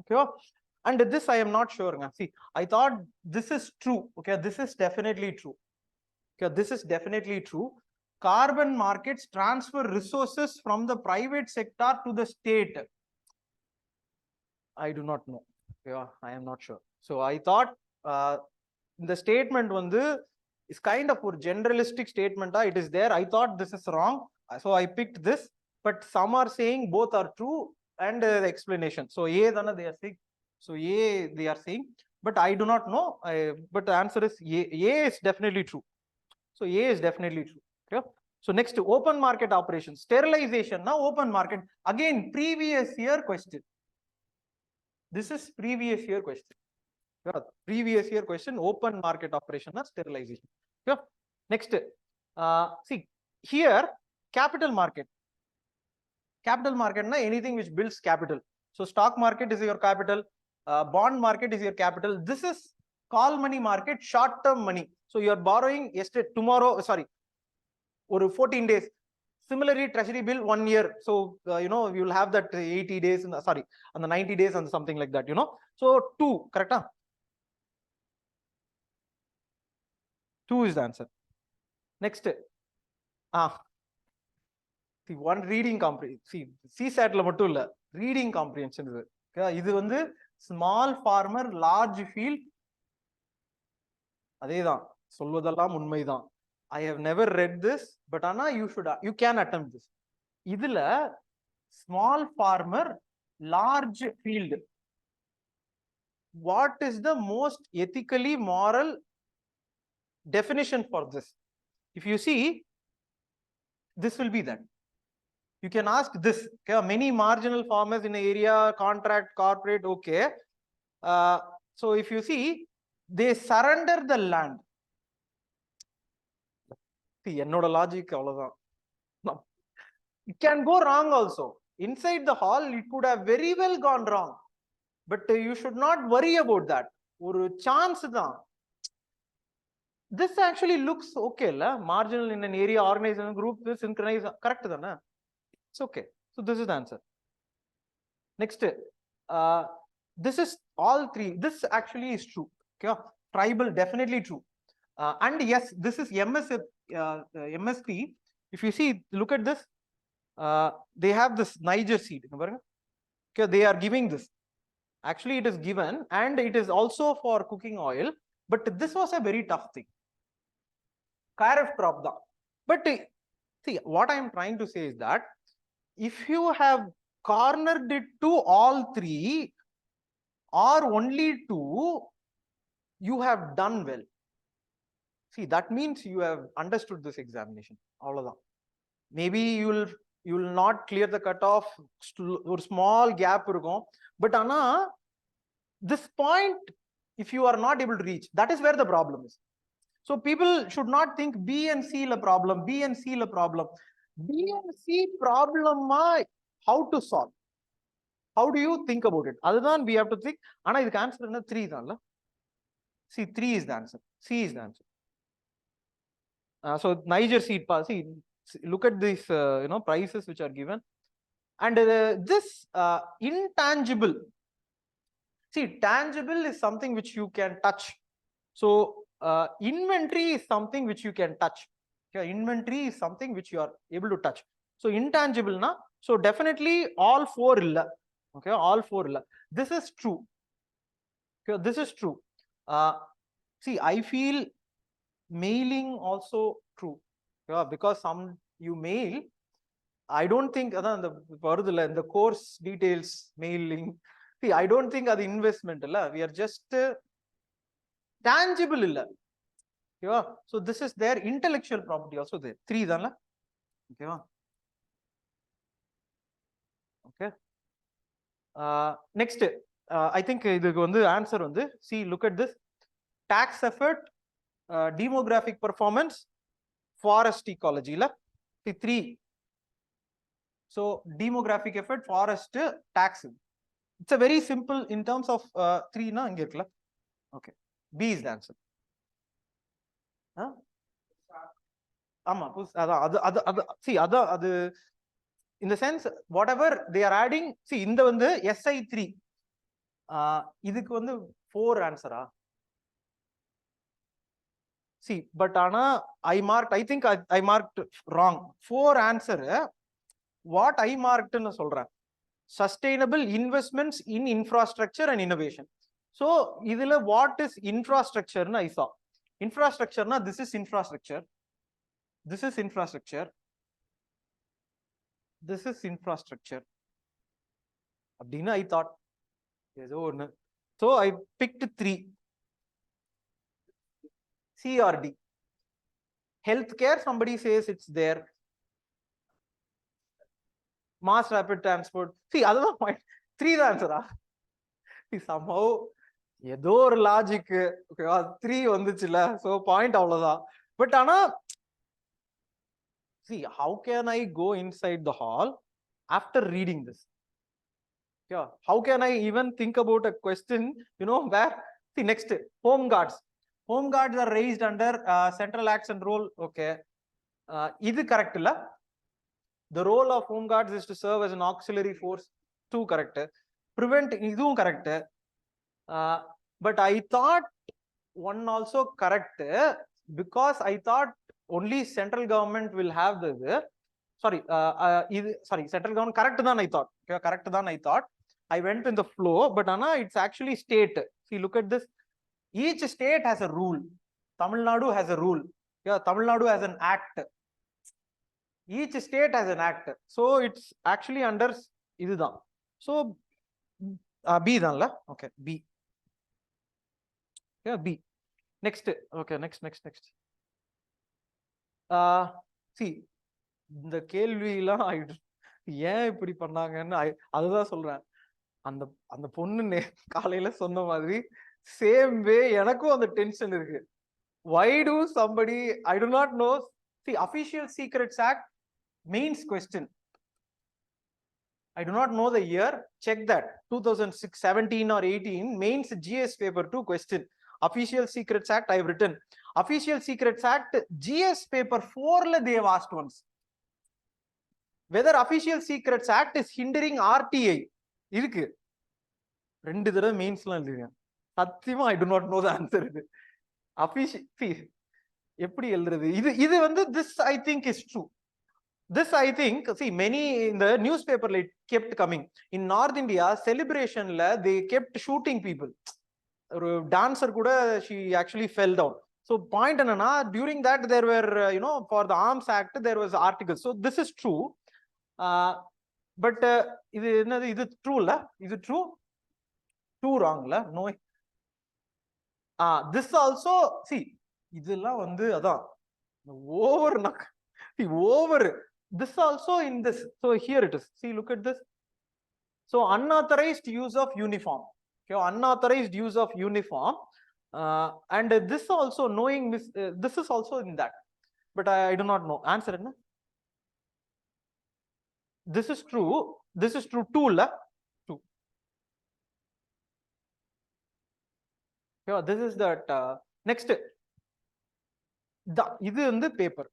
Okay, and this I am not sure. See, I thought this is true. Okay, this is definitely true. Okay, this is definitely true. Carbon markets transfer resources from the private sector to the state. I do not know. Yeah, I am not sure. So I thought the statement is kind of a generalistic statement. It is there. I thought this is wrong. So I picked this, but some are saying both are true and the explanation. So A they are saying. So A they are saying, but I do not know. But the answer is A. A is definitely true. So A is definitely true. Okay. So next, open market operations, sterilization. Now open market, again previous year question. This is previous year question. Yeah, previous year question, open market operation or sterilization. Yeah. Next, see here, capital market. Capital market na anything which builds capital. So stock market is your capital, bond market is your capital. This is call money market, short term money. So you are borrowing yesterday, tomorrow, sorry, or 14 days. Similarly, treasury bill 1 year. So you will have that 80 days and on the 90 days and something like that, so 2, correct? 2 is the answer. Next, see, one reading comprehension. See, CSAT la mattum illa, reading comprehension is இது வந்து small farmer large field. அதேதான், சொல்வதெல்லாம் உண்மைதான். I have never read this, but ana you can attempt this. இதுல small farmer large field, what is the most ethically moral definition for this? If you see, this will be that. You can ask this, okay, many marginal farmers in an area, contract, corporate, okay. So if you see, they surrender the land. See, ennoda logic avladhaan. It can go wrong also. Inside the hall, it could have very well gone wrong. But you should not worry about that. Oru chance dhaan. This actually looks okay, la? Marginal in an area, organized in a group, this synchronize, correct dhaan? It's okay. So this is the answer. Next, this is all 3. This actually is true. Okay? Tribal, definitely true. And yes, this is MSP. If you see, look at this. They have this Niger seed. Okay, they are giving this. Actually, it is given, and it is also for cooking oil. But this was a very tough thing. Kharif crop da. But see, what I am trying to say is that if you have cornered it to all 3 or only 2, you have done well. See, that means you have understood this examination. Maybe you will not clear the cutoff, or small gap irukum. But ana, this point, if you are not able to reach, that is where the problem is. So people should not think B and C la problem, B and C la problem. B and C problem, how to solve? How do you think about it? Other than we have to think, ana idhukku answer enna 3 dhaan. See, 3 is the answer. C is the answer. So Niger seed, see, look at these prices which are given, and this intangible. See, tangible is something which you can touch. So inventory is something which you can touch. Okay, inventory is something which you are able to touch. So intangible na, so definitely all 4 illa. Okay, all 4 illa. This is true. Okay, this is true. See, I feel mailing also true. Yeah, because some you mail, I don't think the course details mailing. See, I don't think the investment illa. We are just tangible illa. Yeah, so this is their intellectual property also there. 3 dhaan. Okay. Next, I think the answer on this. See, look at this. Tax effort, demographic performance, forest ecology. See, 3. So demographic effort, forest, tax. It's a very simple in terms of 3 na. Okay. B is the answer. See, in the sense, whatever they are adding, see, in the SI3, idhukku 4 answer. See, but ana I think I marked wrong. 4 answer. What I marked na solran, sustainable investments in infrastructure and innovation. So idhula what is infrastructure na I saw. Infrastructure na, this is infrastructure. This is infrastructure. This is infrastructure. Abdina I thought. So I picked 3. C or D. Healthcare, somebody says it's there. Mass rapid transport. See, other point. 3 the answer. See, somehow, ஏதோ ஒரு logic 3 வந்துச்சுல, so point அவ்வளவுதான். But ஆனா, see, how can I go inside the hall after reading this? Yeah, how can I even think about a question, where, see, next, home guards. Home guards are raised under central acts and role. Okay. Is it correct? The role of home guards is to serve as an auxiliary force. 2 correct. Prevent, idum correct. But I thought one also correct, because I thought only central government will have this. Sorry, central government correct than I thought. Okay, correct than I thought. I went in the flow, but Anna, it's actually state. See, look at this. Each state has a rule. Tamil Nadu has a rule. Yeah, Tamil Nadu has an act. Each state has an act. So it's actually under idudan. So B dhanla. Okay, B. Yeah, B. Next. Okay, next. See, இந்த கேள்வியெல்லாம் ஏன் இப்படி பண்ணாங்கன்னு அதுதான் சொல்றேன். அந்த அந்த பொண்ணு காலையில சொன்ன மாதிரி சேம் வே எனக்கும் அந்த டென்ஷன் இருக்கு. Why do somebody, I do not know. See, Official Secrets Act means question. I do not know the year. Check that. 2006, 17 or 18 mains GS paper 2 question. Official Secrets Act I have written. Official Secrets Act GS paper 4 la they have asked once. Whether Official Secrets Act is hindering RTI. Irukku. Rendu thara means la எழுதுறேன். சத்தியமா I do not know the answer. Official, எப்படி எழுதுறது? இது வந்து this I think is true. This I think, see, many in the newspaper it kept coming. In North India, celebration la they kept shooting people. A dancer kuda, she actually fell down. So point anana, during that there were, for the Arms Act, there was articles. So this is true. But இது true la? Is it true? True wrong la? No. This also, see, இதெல்லாம் வந்து அதான் over over. This also in this. So here it is. See, look at this. So unauthorized use of uniform. Okay, unauthorized use of uniform. And this also knowing this is also in that. But I do not know. Answer it. This is true. This is true. Two la. Two. Yeah, this is that. Next. இது வந்து paper.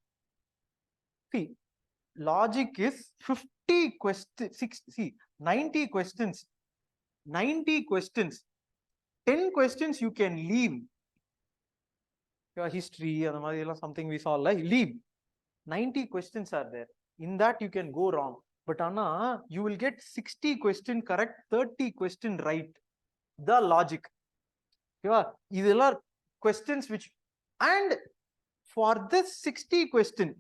See, logic is 50 questions. 90 questions. 90 questions. 10 questions you can leave. Your history and something we saw, like leave. 90 questions are there. In that you can go wrong. But Anna, you will get 60 question correct, 30 question right. The logic. These are questions which, and for this 60 question,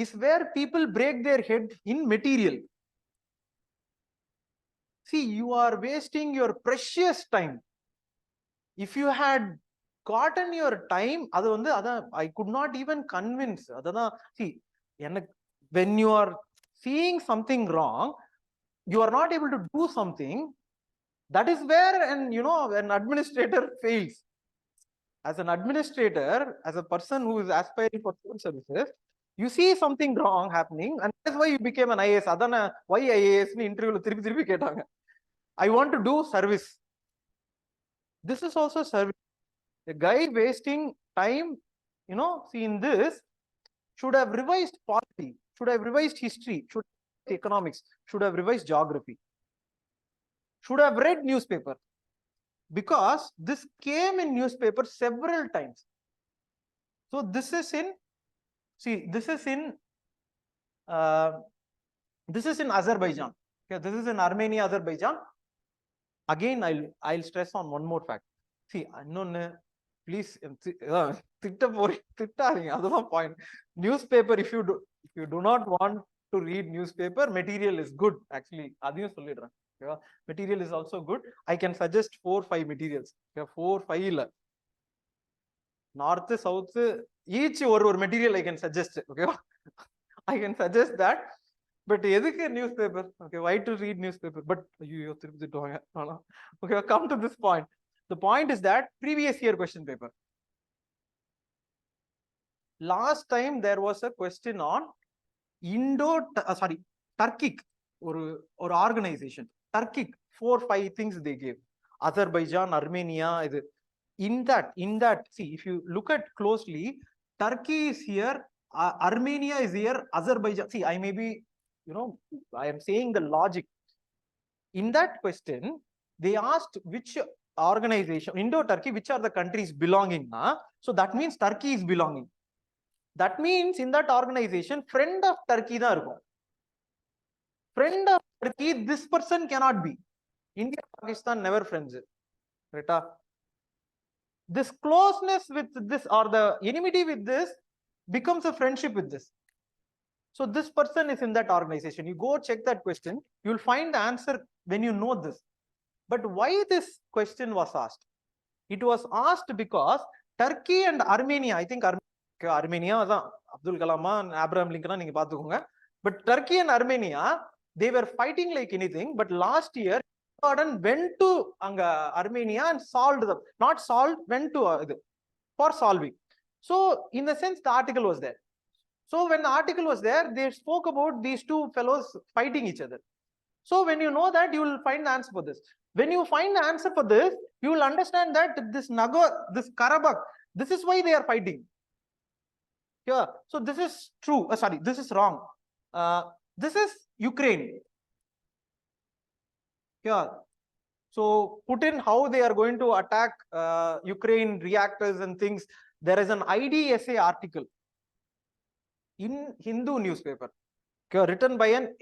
is where people break their head in material. See, you are wasting your precious time. If you had gotten your time, I could not even convince. See, when you are seeing something wrong, you are not able to do something. That is where an administrator fails. As an administrator, as a person who is aspiring for civil services, you see something wrong happening, and that's why you became an IAS. Adana why IAS ni interview lo thirupi ketanga. I want to do service. This is also service. A guy wasting time, see, in this, should have revised polity, should have revised history, should have revised economics, should have revised geography, should have read newspaper. Because this came in newspaper several times. So this is in, see, this is in Azerbaijan. Okay, this is in Armenia, Azerbaijan. Again, I'll stress on one more fact. See, please, that's point. Newspaper, if you do not want to read newspaper, material is good. Actually, adiyum sollidren. Material is also good. I can suggest 4-5 materials. 4-5 illa. North, south, each or material I can suggest. Okay, I can suggest that. But edukku newspaper? Okay, why to read newspaper? But okay, come to this point. The point is that previous year question paper. Last time there was a question on Turkic or organization. Turkic, 4-5 things they gave. Azerbaijan, Armenia. In that, see, if you look at closely, Turkey is here, Armenia is here, Azerbaijan. See, I may be, I am saying the logic. In that question, they asked which organization, Indo-Turkey, which are the countries belonging. So that means Turkey is belonging. That means in that organization, friend of Turkey da irukum. Friend of Turkey, this person cannot be. India, Pakistan never friends. Right? This closeness with this or the enmity with this becomes a friendship with this. So this person is in that organization. You go check that question, you will find the answer when you know this. But why this question was asked? It was asked because Turkey and Armenia, I think Armenia, Abdul Kalam and Abraham Lincoln, but Turkey and Armenia, they were fighting like anything. But last year, Jordan went to Armenia and solved them. Not solved, went to for solving. So in the sense, the article was there. So when the article was there, they spoke about these two fellows fighting each other. So when you know that, you will find the answer for this. When you find the answer for this, you will understand that this Karabakh, this is why they are fighting. Yeah. So this is true. Sorry, this is wrong. This is Ukraine. Yeah. So Putin, how they are going to attack Ukraine reactors and things. There is an IDSA article in Hindu newspaper, written by an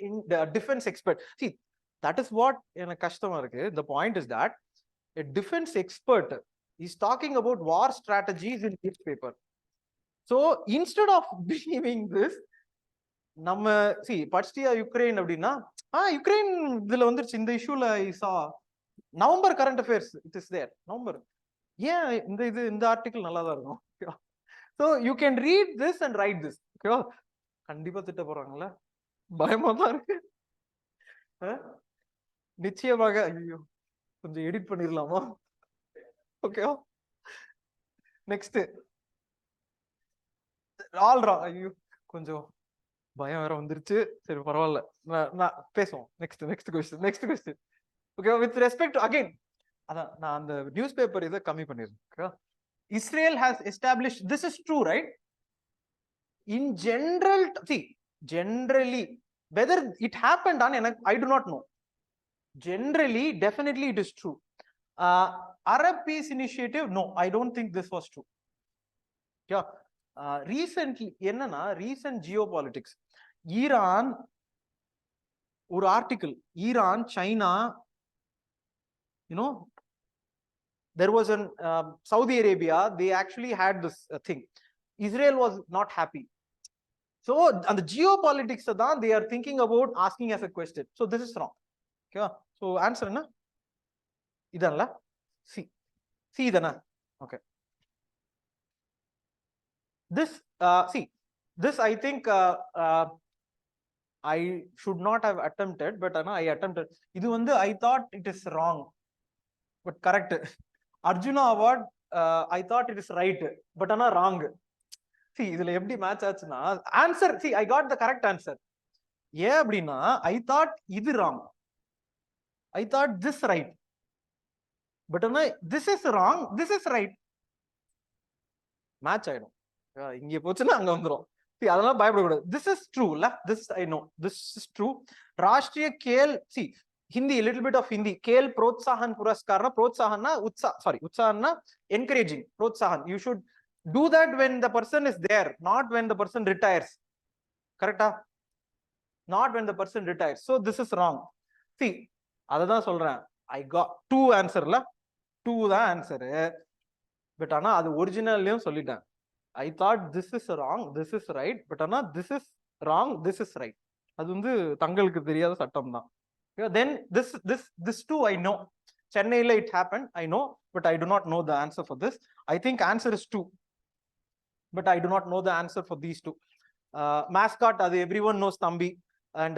defense expert. See, that is what in a customer. The point is that a defense expert is talking about war strategies in newspaper. So instead of believing this, see, Pachtia Ukraine abdina, Ukraine in the issue I saw November current affairs, it is there. November. Yeah, in the article. So you can read this and write this. கண்டிப்பா திட்ட போறாங்களா பயமா தான் இருக்கு நிச்சயமாக ஐயோ கொஞ்சம் edit பண்ணிரலாமா ஓகேவா நெக்ஸ்ட் ஆல் ராங் ஐயோ கொஞ்சம் பயம் வேற வந்துருச்சு சரி பரவாயில்ல நான் பேசுவோம் next question okay with respect again அதான் நான் அந்த நியூஸ் பேப்பர் இதை கம்மி பண்ணிருக்கேன் Israel has established, this is true, right? In general, see, generally, whether it happened on, I do not know. Generally, definitely it is true. Arab Peace Initiative, no, I don't think this was true. Yeah. Recently, recent geopolitics, Iran, or article, Iran, China, there was an Saudi Arabia, they actually had this thing. Israel was not happy. So on the geopolitics, they are thinking about asking as a question. So this is wrong. Okay. So answer na? Idanla? See idana. Okay. This see, this I think I should not have attempted, but I attempted. I thought it is wrong, but correct. Arjuna Award, I thought it is right, but wrong. See, இதுல எப்படி match ஆச்சுன்னா answer, see, I got the correct answer. ஏன் அப்படின்னா I thought இது wrong, I thought this right, but this is wrong, this is right. Match ஆயிடும். இங்க போச்சுன்னா அங்க வந்துரும். See, அதெல்லாம் பயப்படக்கூடாது. This is true, this I know, this is true. Rashtriya Khel, see, Hindi, a little bit of Hindi. Kel Protsahan Puraskar, Protsahan na Utsahan na encouraging. Protsahan. You should do that when the person is there, not when the person retires. Correct? Not when the person retires. So this is wrong. See, adha solran. I got two answer la. Two the answer. But ana adu original liyum sollitan. I thought this is wrong, this is right. But ana this is wrong, this is right. Adu vandu thangalukku theriyada sattam dhaan. Then this too I know. Chennai it happened, I know, but I do not know the answer for this. I think answer is 2, but I do not know the answer for these two. Mascot, everyone knows Thambi, and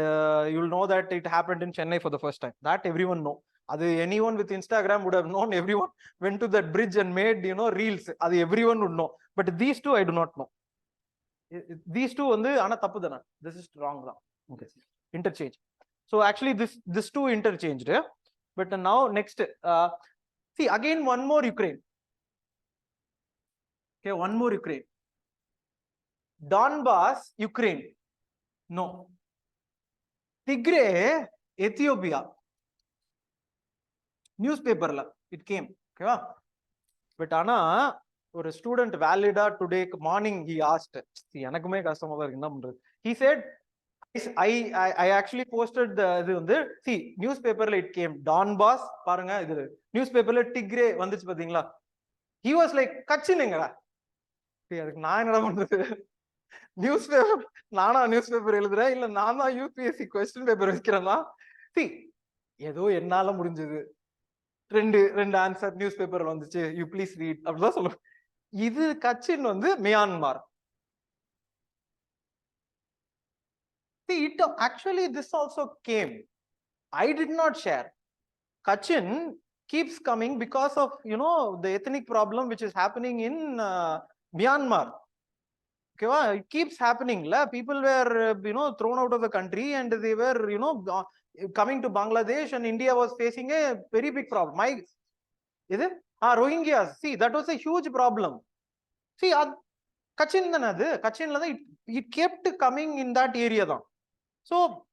you'll know that it happened in Chennai for the first time. That everyone know. Anyone with Instagram would have known. Everyone went to that bridge and made reels. Everyone would know. But these two I do not know. These two ana tappu dana. This is wrong. Okay, interchange. So actually this two interchanged, yeah? But now next, see again one more Ukraine. Okay, one more Ukraine. Donbass, Ukraine. No. Tigray, Ethiopia. Newspaper la it came. Okay. But Anna, or a student valida today morning, he asked, he said, I actually posted the see newspaper it came Donbass paranga newspaper Tigray vanduchu pathingala. He was like kachinengada. See adukku na enna pandrathu newspaper nana newspaper eludra illa nana UPSC question paper vekkirana. See ஏதோ என்னால முடிஞ்சது ரெண்டு answer news paper வந்துச்சு you please read அப்படிதான் சொல்லுவேன். இது kitchen வந்து Myanmar. See, it actually this also came. I did not share. Kachin keeps coming because of the ethnic problem which is happening in Myanmar. Okay, it keeps happening. People were thrown out of the country and they were coming to Bangladesh, and India was facing a very big problem. Is it? Rohingyas. See, that was a huge problem. See, Kachin Kachin it kept coming in that area. So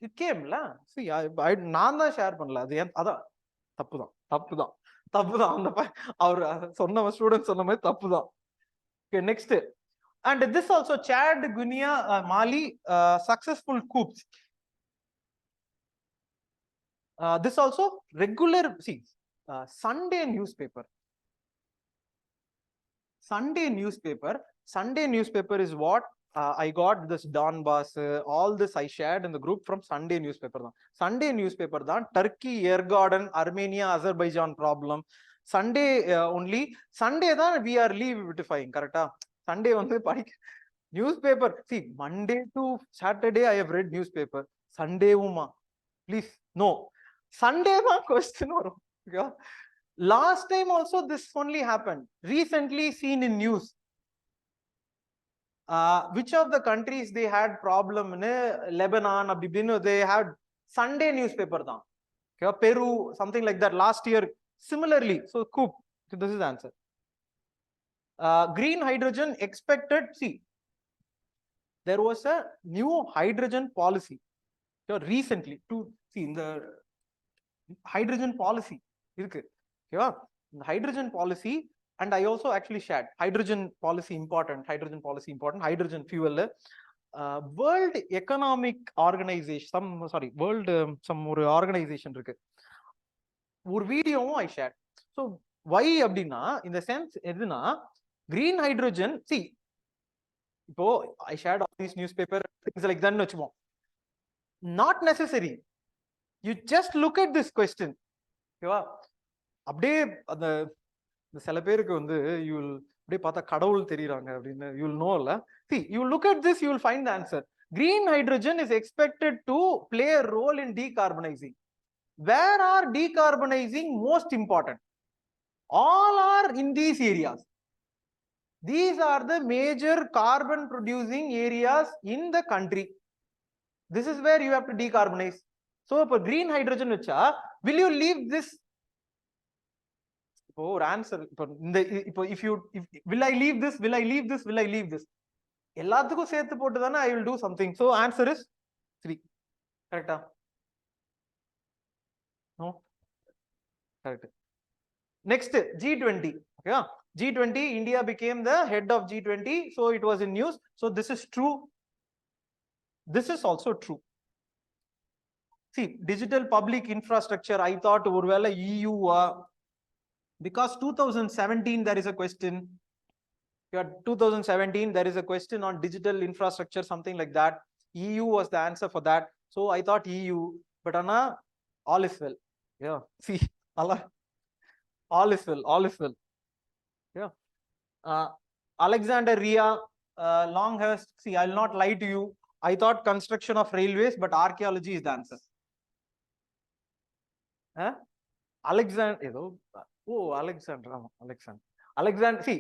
it came la. See, I நான் தான் share பண்ணல. அது அதான் தப்புதான் அந்த அவர் சொன்ன student சொன்ன மாதிரி தப்புதான். Okay, next. And this also Chad, Guinea, Mali, successful coups. This also regular, see, Sunday newspaper. Sunday newspaper is what I got this Donbass, all this I shared in the group from Sunday newspaper. Sunday newspaper than Turkey, Air Garden, Armenia, Azerbaijan problem. Sunday only. Sunday than we are leave-ifying, correct? Sunday only newspaper. See, Monday to Saturday I have read newspaper. Sunday uma, please no. Sunday than question varum. Okay? Last time also this only happened. Recently seen in news. Which of the countries they had problem in Lebanon, they had Sunday newspaper than. Okay? Peru, something like that last year. Similarly, so coup. So this is the answer. Green hydrogen expected. See, there was a new hydrogen policy. So recently, to see in the hydrogen policy. Okay, the hydrogen policy, and I also actually shared hydrogen policy important. Hydrogen fuel. World Economic Organization. World some organization. ஒரு வீடியோவும் I shared. So why அப்படின்னா in the sense எதுனா green hydrogen, see இப்போ I shared all these newspaper things like that வச்சுப்போம். Not necessary. You just look at this question. ஓகேவா அப்படியே அந்த சில பேருக்கு வந்து you will அப்படியே பார்த்தா கடவுள் தெரியுறாங்க அப்படின்னு you will know இல்ல. See, you look at this, you will find the answer. Green hydrogen is expected to play a role in decarbonizing. Where are decarbonizing most important? All are in these areas. These are the major carbon producing areas in the country. This is where you have to decarbonize. So for green hydrogen vacha, will you leave this? Oh, answer. If will I leave this? Will I leave this? Will I leave this? எல்லாத்துக்கும் சேர்த்து போட்டு தானே I will do something. So answer is 3. Correct? No? Correct. Next, G20. Okay, G20, India became the head of G20, so it was in news. So this is true. This is also true. See, digital public infrastructure, I thought Urvela EU, because 2017 there is a question. 2017 there is a question on digital infrastructure, something like that. EU was the answer for that. So I thought EU, but Anna, all is well. Yeah, see, Allah. All is well. Yeah. Alexander Ria, Longhurst. See, I'll not lie to you. I thought construction of railways, but archaeology is the answer. Alexander. See,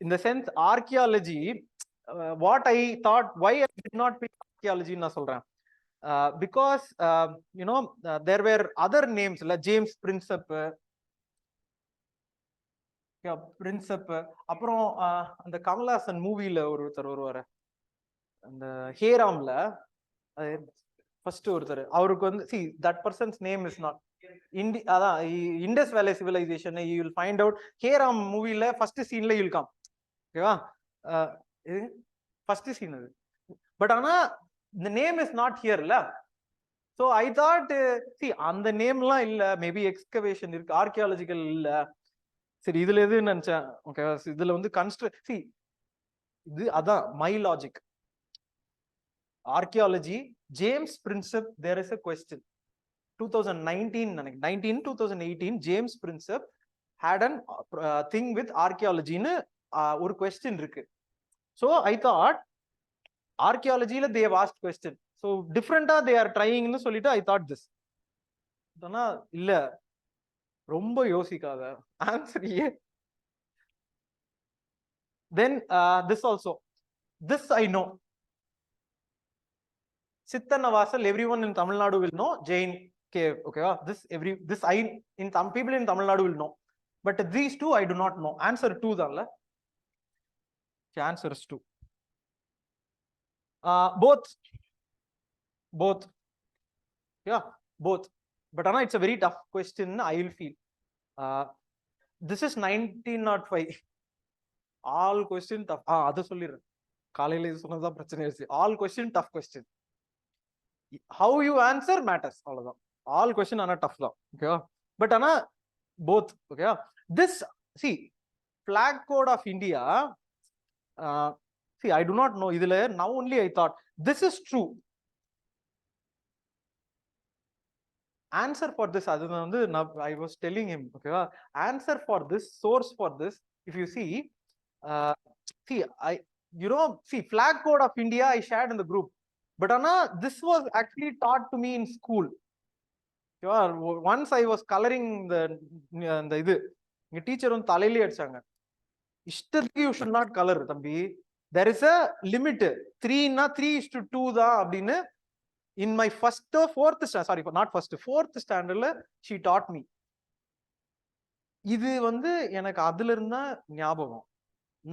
in the sense archaeology, what I thought, why I did not pick archaeology, na solran. Because there were other names like James Princip. Prinsep. அப்புறம் அந்த கமல்ஹாசன் மூவில ஒருத்தர் வருவாரு, அந்த ஹேராம்ல first ஒருத்தர், அவருக்கு வந்து see that person's name is not அதான் Indus valley civilisation you will find out. Hey Ram மூவில ஃபர்ஸ்ட் சீன்ல you will come. ஓகேவா? ஃபர்ஸ்ட் சீன் அது. பட் ஆனா the name is not here இல்ல. So I thought see அந்த நேம்லாம் இல்ல, மேபி எக்ஸ்கவேஷன் இருக்கு, ஆர்கியாலஜிக்கல் இல்ல. சரி இதுல எது நினைச்சேன். ஓகே, இதுல வந்து see இது அதான் my logic. Archaeology James Prinsep, there is a question 2019 2018 James Prinsep had an thing with archaeology னு ஒரு question இருக்கு. So I thought archaeology ல they have asked question, so different they are trying னு சொல்லிட்டு I thought this. ஆனா இல்ல, ரொம்ப யோசிக்காத, answer A. Then this also, this I know. Sittanavasal, everyone in Tamil Nadu will know. Jain cave, okay, this I in some people in Tamil Nadu will know, but these two I do not know. Answer 2 dhanla. Answer is 2. Both, yeah, both. But Anna, it's a very tough question, I will feel. This is 1905. All question tough. Adha sollirren, காலையில இது சொன்னதா பிரச்சனை ஆயிடுச்சு. All question tough question. How you answer matters, அவ்வளவுதான். All question ஆனா tough தான், ஓகேவா? But ஆனா both, ஓகேவா? This see flag code of India, see I do not know. இதுல now only I thought this is true. Answer for this, அது வந்து I was telling him, ஓகேவா? Answer for this, source for this, if you see, see I see flag code of India I shared in the group, but Anna, this was actually taught to me in school. Once I was coloring the இது, எங்க teacher வந்து தலையிலே அடிச்சாங்க, இஷ்டத்துக்கு you should not color தம்பி, there is a limit. 3 னா 3:2 தான் அப்படின்னு in my fourth standard she taught me. இது வந்து எனக்கு அதுல இருந்தா ஞாபகம்.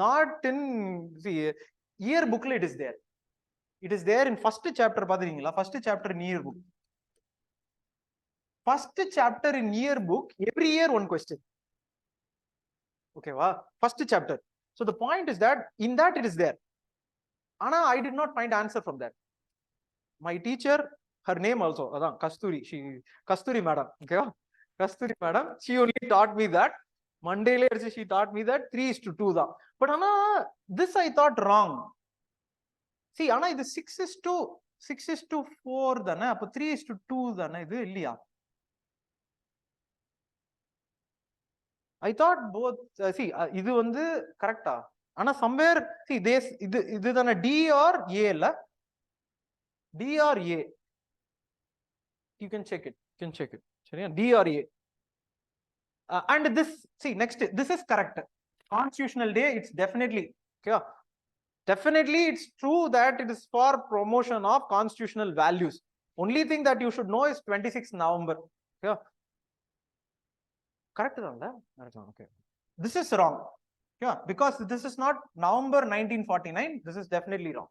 Not in the year booklet, it is there. It is there in first chapter. பாத்தீங்களா? First chapter in year book. First chapter in year book, every year one question. Okay, wow. First chapter. So the point is that in that it is there. Ana, I did not find answer from that. My teacher, her name also, adan Kasturi. Kasturi madam. Okay, Kasturi madam. She only taught me that. Monday later she taught me that 3:2 da. But Ana, this I thought wrong. See, Ana, இது 6:4 தானே, அப்ப 3:2 தானே, இது இல்லையா? I thought both. See, இது வந்து கரெக்டா? ஆனா somewhere, see, இது தானே D or A இல்ல? D or A? You can check it. சரியா? D or A? And this, see, next, this is correct. Constitutional Day, it's definitely, okay, definitely it's true that it is for promotion of constitutional values. Only thing that you should know is 26th November. Okay, correct, okay. This is wrong, yeah, because this is not November 1949. This is definitely wrong.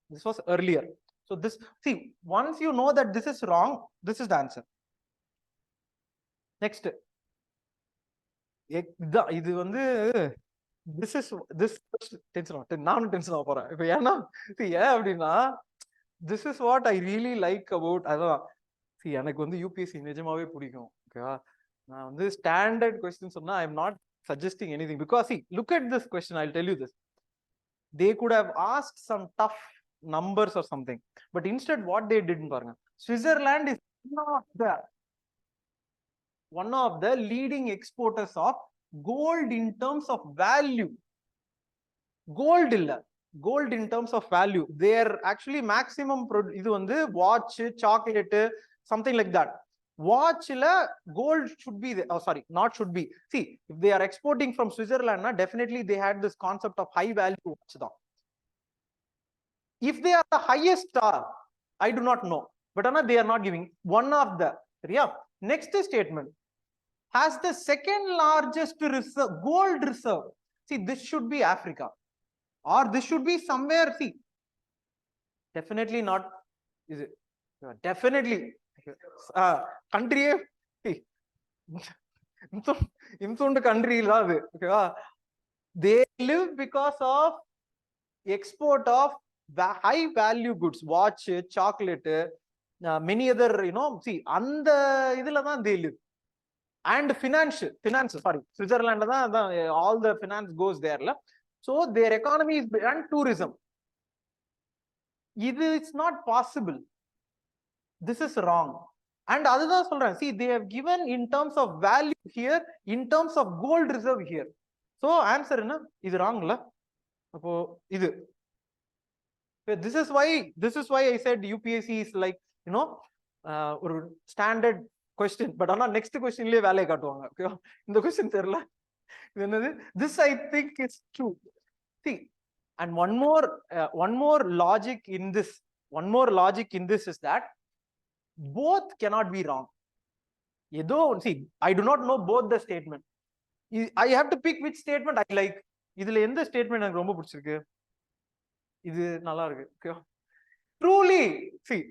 This was earlier. So this, see, once you know that this is wrong, this is the answer. Next, இது வந்து this tension நானும் tension ஆக போறேன் இப்ப. ஏன்னா ஏன் அப்படின்னா, this is what I really like about, அதான் எனக்கு வந்து யூபிஎஸ்சி நிஜமாவே பிடிக்கும், ஓகேவா? நான் வந்து ஸ்டாண்டர்ட் கொஸ்டின் சொன்னா I am not suggesting anything, because see, look at this question, I'll tell you this. They could have asked some tough numbers or something, but instead what they did பாருங்க, Switzerland is one of the leading exporters of gold in terms of value. Gold illa, gold in terms of value, their actually maximum இது வந்து watch, chocolate, something like that. Watch la gold should be there. Oh, sorry, not should be. See, if they are exporting from Switzerland, na, definitely they had this concept of high value watch da. If they are the highest star, I do not know, but Anna, they are not giving one of the, yeah. Next statement, has the second largest reserve, gold reserve. See, this should be Africa, or this should be somewhere. See, definitely not. Is it? Definitely. Country. See, country. They live because of export of high value goods, watch, chocolate, many other, see, and they live. And finance, sorry, Switzerland, all the finance goes there. So their economy is and tourism. It's not possible. This is wrong. And other, see, they have given in terms of value here, in terms of gold reserve here. So answer is wrong. This is why I said UPSC is like, standard question, but next question the question this I think is true. See, and one more logic in this is that both cannot be wrong. See, I do not know both the statement. I have to pick which statement I like. இதுல எந்த statement எனக்கு ரொம்ப பிடிச்சிருக்கு, இது நல்லா இருக்கு. Truly, see,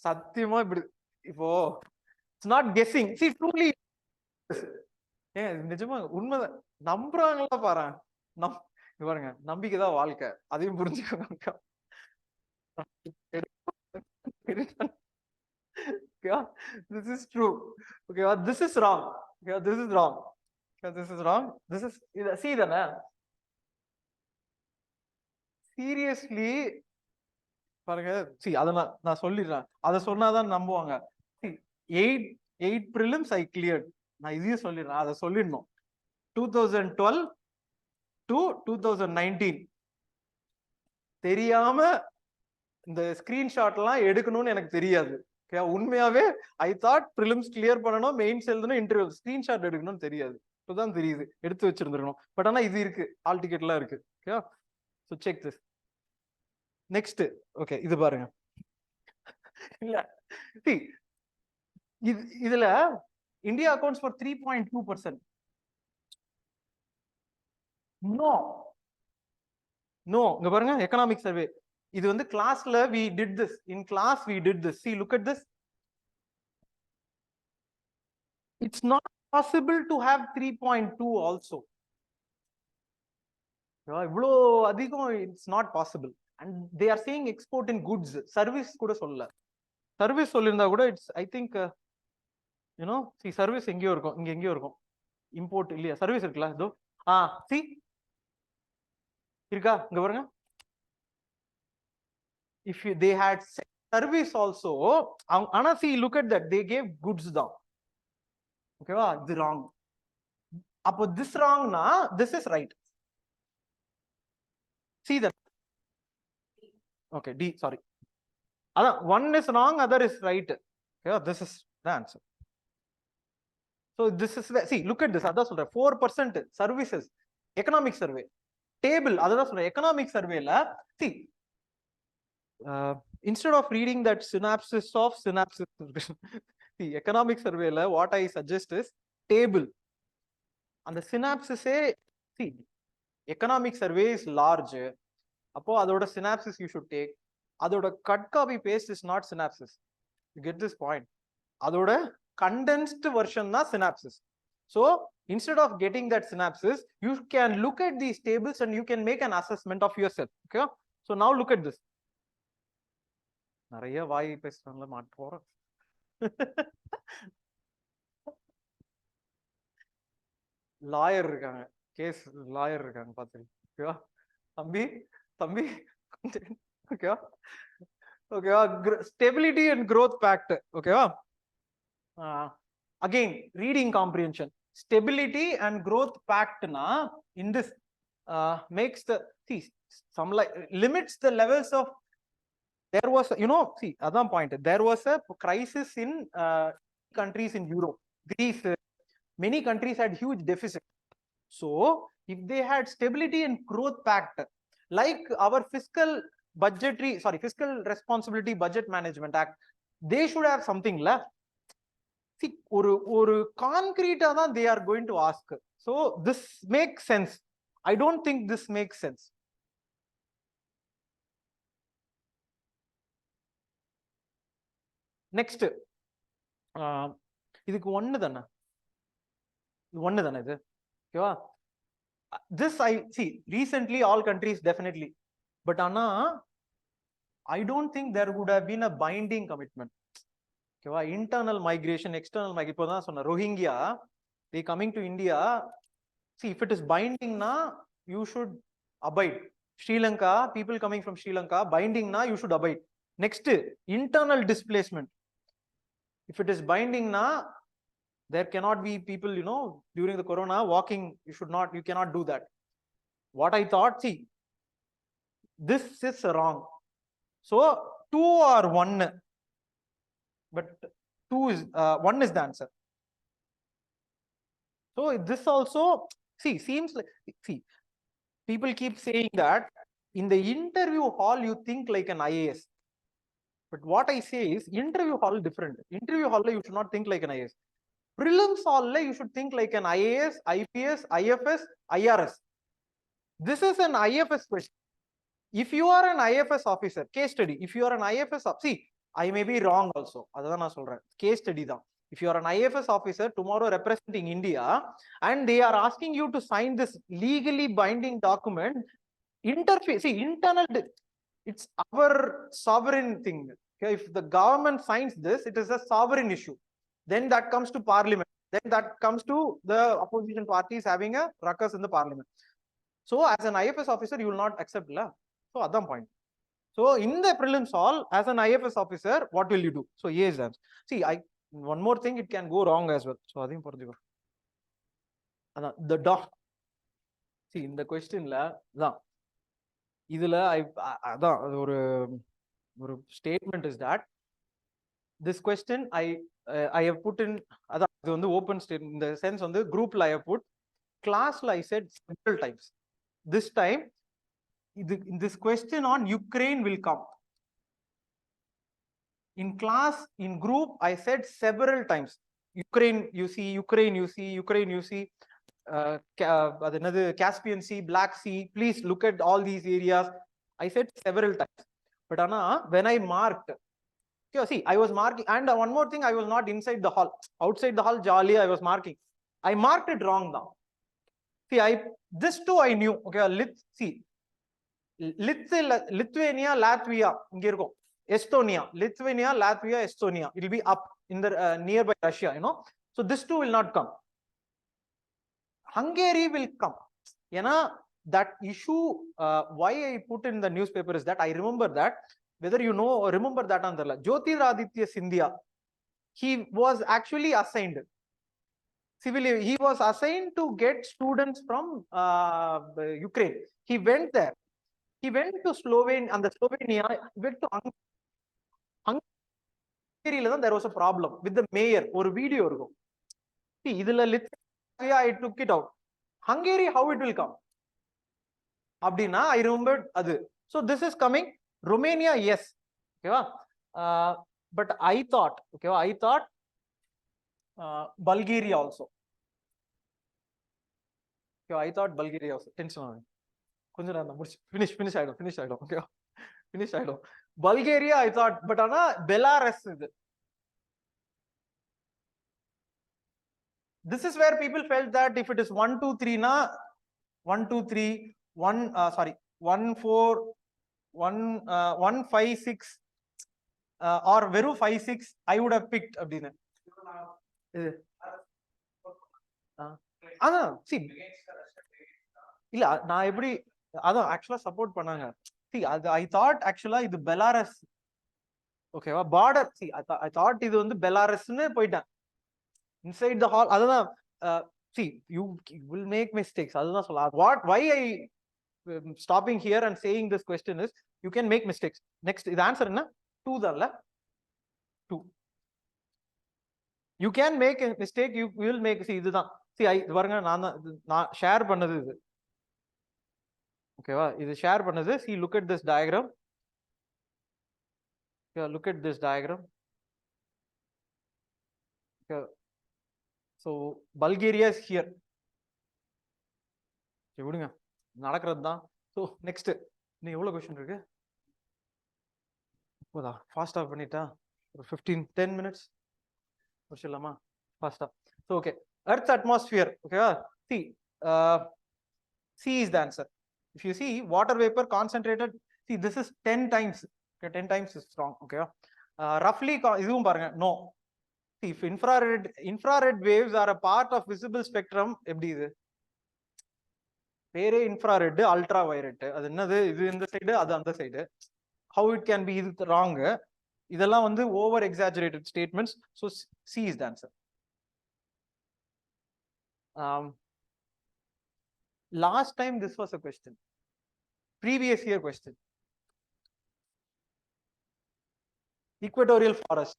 சத்தியமா இப்படி இப்போ it's not guessing. see, truly நிஜமா உண்மைதான். நம்புறாங்களா பாரு, பாருங்க, நம்பிக்கைதான் வாழ்க்கை, அதையும் புரிஞ்சுக்கோங்க. This is true. Okay, this is wrong. Okay, this is wrong. Okay, this is wrong. This is, see then, seriously பாருங்க. see, அத நான் சொல்லிடுறேன், அத சொன்னாதான் நம்புவாங்க. see, 8 prelims I cleared. நான் இதையும் சொல்லிடுறேன், அதை சொல்லிடணும். 2012 to 2019 தெரியாம இந்த ஸ்கிரீன்ஷாட் எல்லாம் எடுக்கணும்னு எனக்கு தெரியாது. உண்மையாவே ஐ தாட் பிரிலிம்ஸ் கிளியர் பண்ணணும், மெயின்ஸ் எழுதணும், இன்டர்வியூ ஸ்கிரீன்ஷாட் எடுக்கணும்னு தெரியாது. இப்பதான் தெரியுது, எடுத்து வச்சிருந்துருக்கணும். பட் ஆனா இது இருக்கு, ஆல் டிக்கெட்லாம் இருக்கு. Okay, so check this. Next, okay, இது பாருங்க. இல்ல, இதுல இந்தியா அக்கவுண்ட்ஸ் ஃபார் 3.2%. நோ, இங்க பாருங்க, எக்கனாமிக் சர்வே. இது வந்து கிளாஸ்ல we did this, in class we did this. see, look at this. It's not possible to have 3.2 also. இவ்ளோ அதிகம், it's not possible. And they are saying export in goods. service கூட சொல்லல. Service சொல்லிருந்தா கூட it's, I think, see, service எங்கேயோ இருக்கும், இங்க எங்கேயோ இருக்கும். இம்போர்ட் இல்லையா, சர்வீஸ் இருக்குல்ல, இதோ. see, இருக்கா, இங்க பாருங்க. if they had service also, ana, see, look at that, they gave goods down. Okay va, this wrong. Appo this wrong na, this is right. see that, okay, D, sorry, one is wrong, other is right. Okay, this is the answer. so this is, see, look at this, adha solra 4% services, economic survey table, adha solra economic survey la. see, instead of reading that synopsis of synopsis, the economic survey la, what I suggest is table. And the synopsis say, see, economic survey is large, appo adoda synopsis you should take. Adoda cut copy paste is not synopsis. You get this point? Adoda condensed version na synopsis. So instead of getting that synopsis, you can look at these tables and you can make an assessment of yourself. Okay, so now look at this. நிறைய வாய் பேசுறாங்கள, மாட்டு போறோம். Lawyer இருக்காங்க, case lawyer இருக்காங்க, பாத்துருக்கீங்களா? தம்பி தம்பி, ஓகேவா? ஓகேவா? Stability and growth pact. ஓகேவா? Again reading comprehension. Stability and growth pact na, in this makes the, see, some like limits the levels of. There was, see, that's point. There was a crisis in countries in Europe, Greece. Many countries had huge deficit. So if they had stability and growth pact, like our fiscal responsibility budget management act, they should have something left. see ஒரு concrete தான் they are going to ask. So this makes sense. I don't think this makes sense. Next, இதுக்கு ஒன்னு தானே இது ஓகேவா? This I see recently all countries definitely, but ana I don't think there would have been a binding commitment. Okay, internal migration, external migration. இப்போ தான் சொன்ன Rohingya, they coming to India. See, if it is binding na, you should abide. Sri Lanka, people coming from Sri Lanka, binding na, you should abide. Next, internal displacement. If it is binding na, there cannot be people, you know, during the corona walking. You cannot do that. What I thought, see, this is wrong. So 2 or 1, but 2 is 1 is the answer. So this also, see, seems like, see, people keep saying that in the interview hall you think like an IAS, but what I say is interview hall different. Interview hall you should not think like an IAS. Prelims hall you should think like an IAS, IPS, IFS, IRS. This is an IFS question. If you are an IFS officer, case study, if you are an IFS, see, I may be wrong also. Adha na solren. Case study da. If you are an IFS officer tomorrow representing India and they are asking you to sign this legally binding document, interface, see, internal, it's our sovereign thing. Okay? If the government signs this, it is a sovereign issue. Then that comes to parliament. Then that comes to the opposition parties having a ruckus in the parliament. So as an IFS officer, you will not accept la. So that's the point. So in the prelims hall, as an IFS officer, what will you do? So A is answer. See, one more thing, it can go wrong as well. So adhim porudhiko. The dog. See, in the question la, idhula ஒரு statement is that this question I have put in இது வந்து open statement in the sense on the group la I have put, class la I said several times. This time this question on Ukraine will come. In class, in group, I said several times, Ukraine, you see, Ukraine, you see, Ukraine, you see, another Caspian Sea, Black Sea, please look at all these areas. I said several times. But Anna, when I marked, see, I was marking, and one more thing, I was not inside the hall. Outside the hall, jolly, I was marking. I marked it wrong now. See, this too I knew. Okay, see, Lithuania, Latvia, இங்க இருக்கும். Estonia, Lithuania, Latvia, Estonia. It will be up in the nearby Russia, you know. So this too will not come. Hungary will come. You know, that issue, why I put in the newspaper is that I remember that, whether you know or remember that on the Jyotiraditya Scindia, he was actually assigned. Civilly, he was assigned to get students from Ukraine. He went there. He went to Slovenia, and the Slovenia went to Hungary. There was a problem with the mayor. Or video irukkum. See, idhula Lithuania, I took it out. Hungary, how it will come? Abdina, I remembered adu. So this is coming. Romania, yes. Okay, but I thought, Bulgaria also. Okay, I thought Bulgaria also. Tension on. Finish idol. Okay, finish idol. Bulgaria, I thought, but ana Belarus is it. This is where people felt that if it is 1, 2, 3 na 1, 2, 3 1 1 4 1 1 5 6 or veru 5 6 I would have picked abdina. See, இல்ல நான் எப்படி அதான் ஆக்சுவலா support பண்ணாங்க. See, I thought actually இது Belarus, ஓகேவா, border. See, I thought இது வந்து பெலாரஸ்னு போயிட்டேன். Inside the hall, அதுதான். See, you will make mistakes. அதுதான் சொல்ல. Why I stopping here and saying this question is, you can make mistakes. Next, இது answer என்ன? 2 தான்ல. 2. You can make a mistake. You will make. See, இதுதான். See, இது பாருங்க, நான் share பண்ணது இது. ஓகேவா, இது ஷேர் பண்ணது. See, look at this diagram. Yeah, look at this diagram. Okay. So Bulgaria is here. விடுங்க நடக்கிறது தான். ஸோ நெக்ஸ்ட் நீ எவ்வளோ கொஸ்டின் இருக்கு? இப்போதா ஃபாஸ்டாக பண்ணிட்டா ஒரு 10 minutes முடிச்சிடலாமா ஃபாஸ்டா? So okay, earth's atmosphere. ஓகேவா? C C is the answer. If you see water vapor concentrated, see this is 10 times. Okay, 10 times is strong. Okay, roughly இதுவும் பாருங்க. No. See, if infrared waves are a part of visible spectrum, எப்படி இது? வேற infrared ultra violet, அது என்னது? இது இந்த side, அது அந்த side. How it can be இது wrong? இதெல்லாம் வந்து over exaggerated statements. So C is the answer. Last time this was a question, previous year question. Equatorial forest.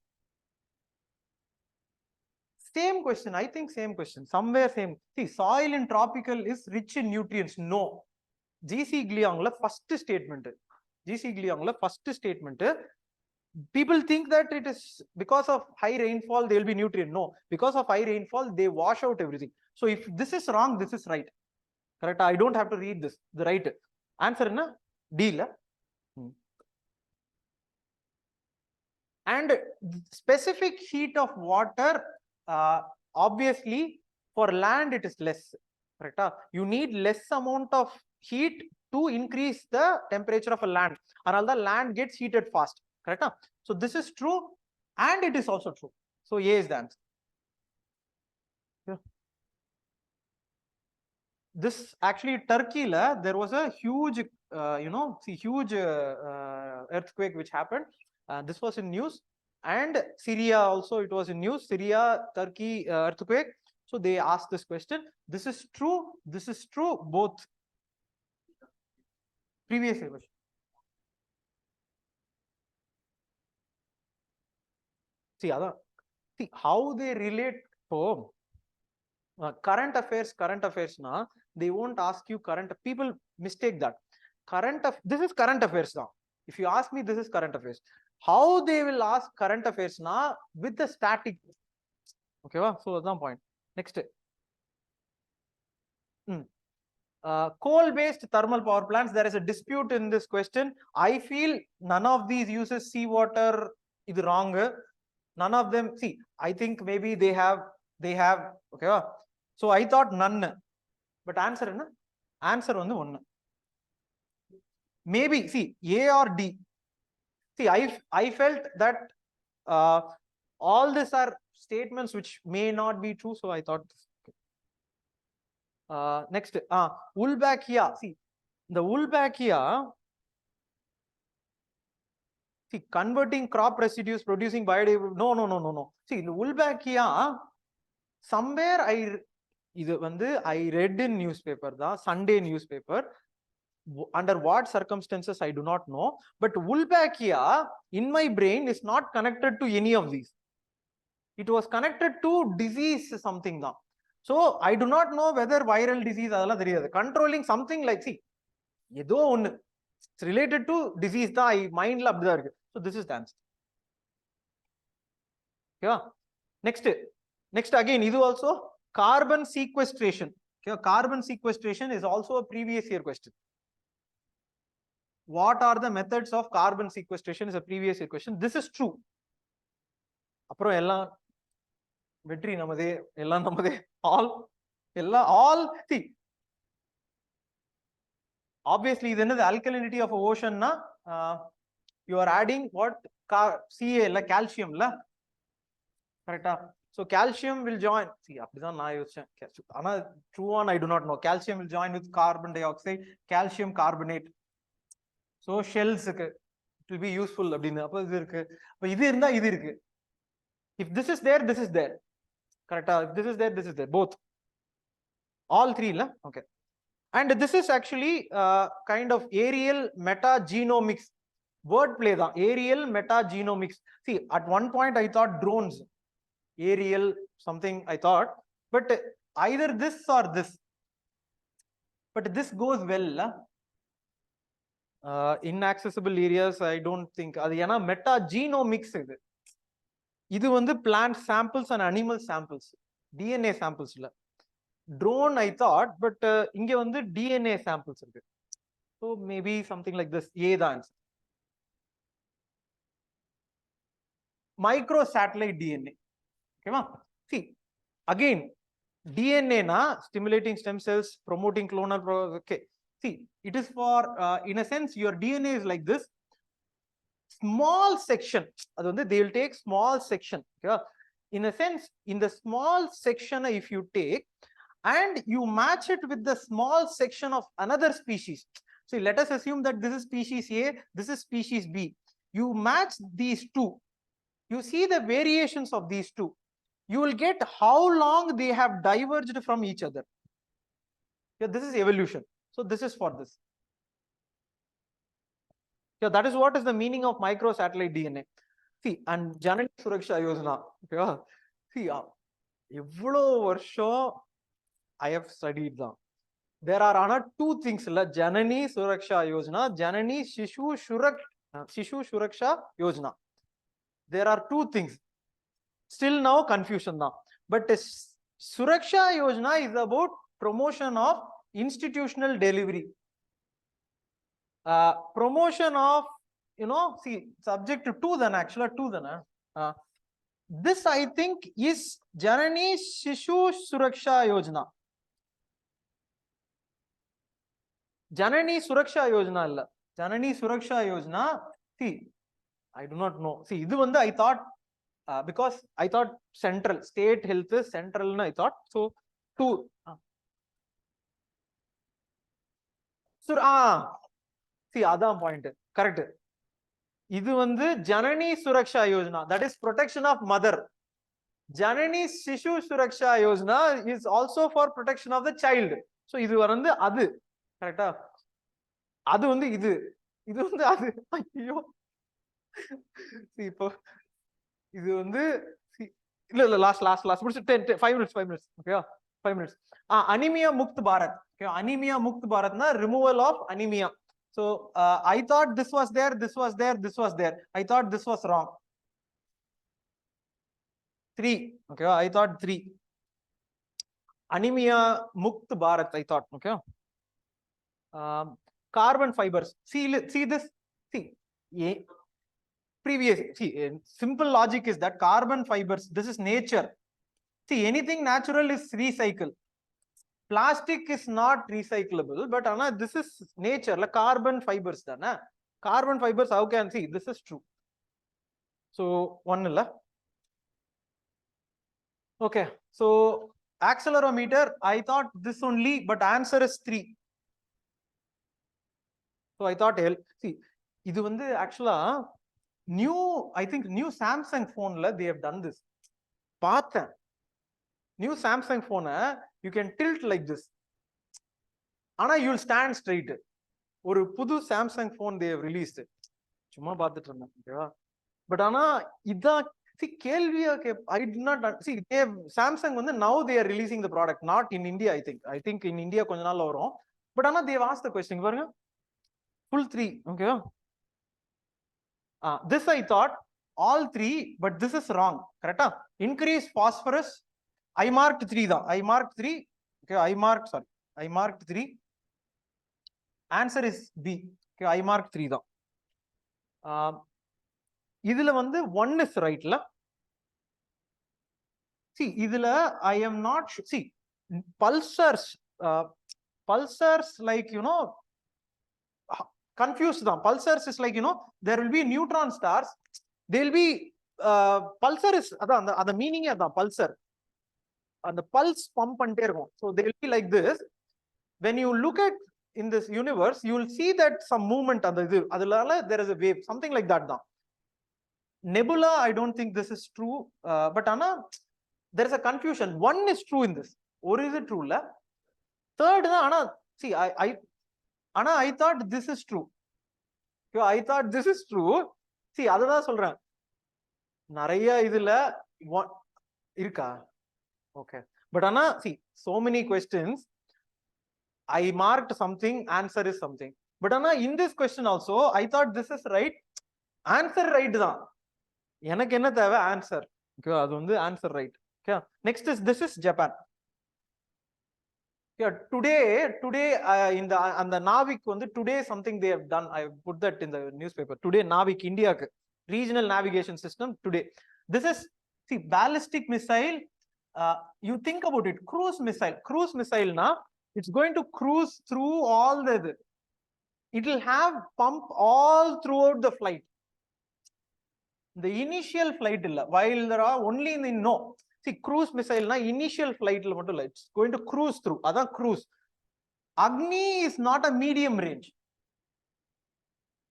Same question, I think same question, somewhere same. See, soil in tropical is rich in nutrients. No. GC Gliangla first statement. GC Gliangla first statement. People think that it is because of high rainfall there will be nutrient. No, because of high rainfall they wash out everything. So if this is wrong, this is right. Correct? I don't have to read this. The right answer is D. And specific heat of water, obviously for land it is less. Correct? You need less amount of heat to increase the temperature of a land, and the land gets heated fast. Correct? So this is true, and it is also true. So A is the answer. Yeah. This actually Turkey there was a huge huge earthquake which happened. This was in news. And Syria also, it was in news. Syria, Turkey earthquake. So they asked this question. This is true. This is true. Both. Previous year question. See how they relate. Current affairs na, they won't ask you current. People mistake that. This is current affairs now. If you ask me, this is current affairs. How they will ask current affairs na with the static. Okay, so that's the point. Next. Coal-based thermal power plants. There is a dispute in this question. I feel none of these uses seawater. Is wrong. None of them. See, I think maybe they have. Okay, so I thought none. But answer na? Answer on the one. Maybe see A or D. See, I felt that all these are statements which may not be true, so I thought this. Next, Wolbachia. See, the Wolbachia. See, converting crop residues, producing biodiversity. No. See, the Wolbachia. Somewhere I read in newspaper, the Sunday newspaper. Under what circumstances I do not know, but Wolbachia in my brain is not connected to any of these. It was connected to disease something now. So I do not know whether viral disease adala theriyadhu. Controlling something like, see, edho one it's related to disease da I mind la apdi da irukku. So this is the answer. Yeah. Next again, idu also carbon sequestration. Okay, carbon sequestration is also a previous year question. What are the methods of carbon sequestration is a previous year question. This is true. அப்புறம் எல்லாம் வெற்றி நமதே, எல்லாம் நமதே. all see, obviously இது என்னது? alkalinity of ocean na, you are adding what? Ca la, calcium la. Correct? So calcium will join. See, அப்படிதான் நான் யோசிச்சேன். ஆனா true one I do not know. Calcium will join with carbon dioxide, calcium carbonate. So shells it will be useful. If this is there, this is there. Correct? If this is there, this is there. Both. All three. Okay. And this is actually kind of aerial metagenomics. Wordplay. Aerial metagenomics. See, at one point I thought drones. Aerial something I thought. But either this or this. But this goes well. Inaccessible areas, I don't think. அது ஏன்னா metagenomics இது. இது வந்து plant samples and animal samples, DNA samples இல்ல. Drone I thought, but இங்க வந்து DNA samples இருக்கு. So maybe something like this. A the answer. Micro satellite DNA. Okay, ma? See, again, DNA na stimulating stem cells, promoting clonal. Okay, see, it is for in a sense your DNA is like this. Small section, they will take small section. Okay? In a sense, in the small section, if you take and you match it with the small section of another species. So let us assume that this is species A, this is species B. You match these two. You see the variations of these two. You will get how long they have diverged from each other. Yeah, this is evolution. So this is for this. Yeah, that is what is the meaning of microsatellite DNA. See, and Janani Suraksha Yojana. Okay, see, evlo varsho I have studied them. There are another two things. Janani Suraksha Yojana, Janani Shishu Suraksha Yojana. There are two things. Still now confusion now. But Suraksha Yojana is about promotion of institutional delivery. Promotion of, see, subject to two then actually two then. This I think is Janani Shishu Suraksha Yojana. Janani Suraksha Yojana illa. Janani Suraksha Yojana. See, I do not know. See, idu vandu I thought because I thought central state health is central na I thought so two. See, adan point. Correct. Idu vandu Janani Suraksha Yojana, that is protection of mother. Janani Shishu Suraksha Yojana is also for protection of the child. So idu vandu adu. Correct? அது வந்து இது வந்து அது. ஐயோ, இப்போ இது வந்து இல்ல லாஸ்ட் முடிச்சு 5 minutes. Okay, 5 minutes. Anaemia Mukt Bharat. Okay, anaemia Mukt பாரத்னா removal of anaemia. So I thought this was there, this was there, this was there. I thought this was wrong. 3. Okay, I thought 3. Anemia mukt bharat I thought. Okay. Carbon fibers. See this. See, previous. See, simple logic is that carbon fibers. This is nature. See, anything natural is recycle. Plastic is not recyclable, but this is nature. Like carbon fibers, dana. Carbon fibers. How can see? This is true. So one illa. Okay. So accelerometer. I thought this only, but answer is 3. So I thought, see, இது வந்து actually I think new Samsung phone they have done this. பார்த்தேன், new Samsung phone you can tilt like this. ஆனா you will stand straight. ஒரு புது Samsung phone they have released. சும்மா பார்த்துட்டு இருந்தேன். ஓகேவா? பட் ஆனா இதான் கேள்வியா I did not see Samsung வந்து now they are releasing the product, not in India. I think in India கொஞ்ச நாள்ல வரும். பட் ஆனா they have asked the question. பாருங்க, full 3. Okay. This I thought all 3, but this is wrong. Correct? Increase phosphorus. I marked 3 da. I marked 3. Okay. I marked 3. Answer is B. Okay. I marked 3 da. இதுல வந்து 1 is right la. See, இதுல I am not sure. See, pulsars like confused them. Pulsars is like there will be neutron stars. There will be pulsar is the meaning of the pulsar. And the pulse pump pante irukum. So they will be like this. When you look at in this universe, you will see that some movement on the there is a wave, something like that. Nebula, I don't think this is true. But there is a confusion. 1 is true in this. Or is it true? Third, see, I thought this is true. I thought this is true. See, adha solran. Naraiya idula irka. Okay. But see, so many questions. I marked something, answer is something. But in this question also, I thought this is right. Answer right da. Enakku enna theva answer. Okay, அது வந்து answer right. Okay, next is this is Japan. Yeah, today in the and the Navik வந்து today something they have done. I put that in the newspaper. Today Navik India regional navigation system today. This is see ballistic missile. You think about it, cruise missile na it's going to cruise through all the it will have pump all throughout the flight. The initial flight illa, while there are only in the no. See, cruise missile na initial flight la mattum illa, it's going to cruise through. Adha cruise. Agni is not a medium range.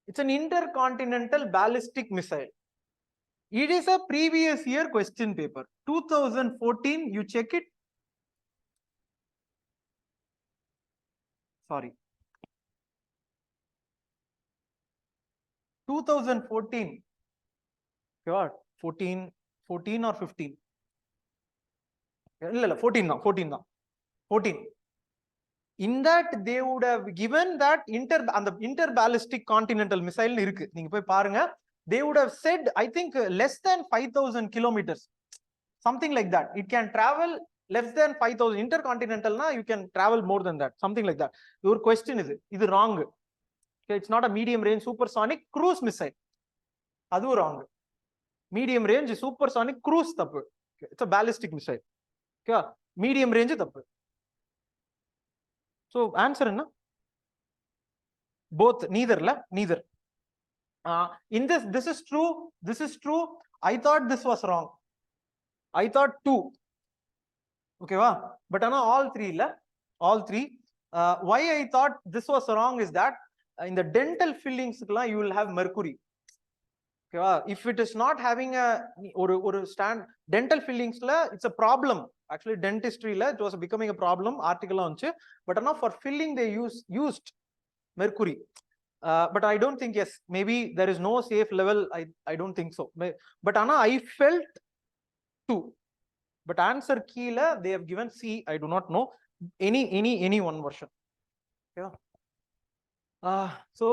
It's an intercontinental ballistic missile. It is a previous year question paper. 2014, you check it. Sorry. 2014. God, 14 or 15. 14. In that they would have given that interballistic continental missile irukku neenga poi paarenga, they would have said I think less than 5000 kilometers, something like that. It can travel less than 5000 intercontinental na you can travel more than that, something like that. Your question is இது wrong. Okay, it's not a medium range supersonic cruise missile, adu wrong. Medium range supersonic cruise tappu. Okay, it's a ballistic missile. Okay, medium range tappu. So answer enna? Both, neither la, neither. In this is true, this is true. I thought this was wrong. I thought 2. Okay va, but ana all 3 la, all 3. Why I thought this was wrong is that in the dental fillings la you will have mercury. Okay va, if it is not having a or stand dental fillings la, it's a problem. Actually dentistry la it was becoming a problem, article launch, but ana for filling they used mercury. But I don't think, yes, maybe there is no safe level. I don't think so. But Anna, I felt 2. But answer key la they have given C. I do not know any one version. Yeah. So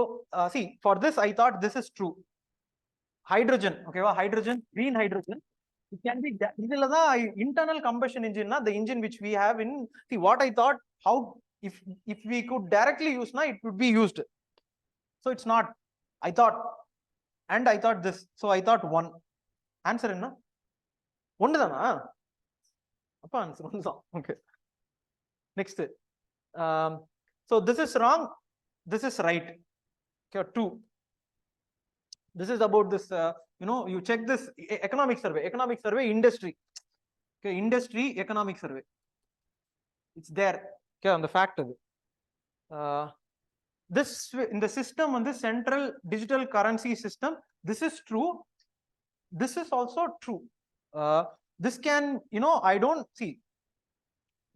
see, for this I thought this is true. Hydrogen, okay, hydrogen, green hydrogen. It can be internal combustion engine, the engine which we have in. See, what I thought, how if we could directly use na, it would be used. So it's not. I thought, and I thought this. So I thought 1. Answer enna? 1 dana? Appa answer 1 da. Okay. Next. So this is wrong. This is right. Okay, 2. This is about this. You check this economic survey, industry. Okay, industry economic survey. It's there. Okay, on the fact of it. This in the system, on the central digital currency system, this is true. This is also true. This can, I don't see.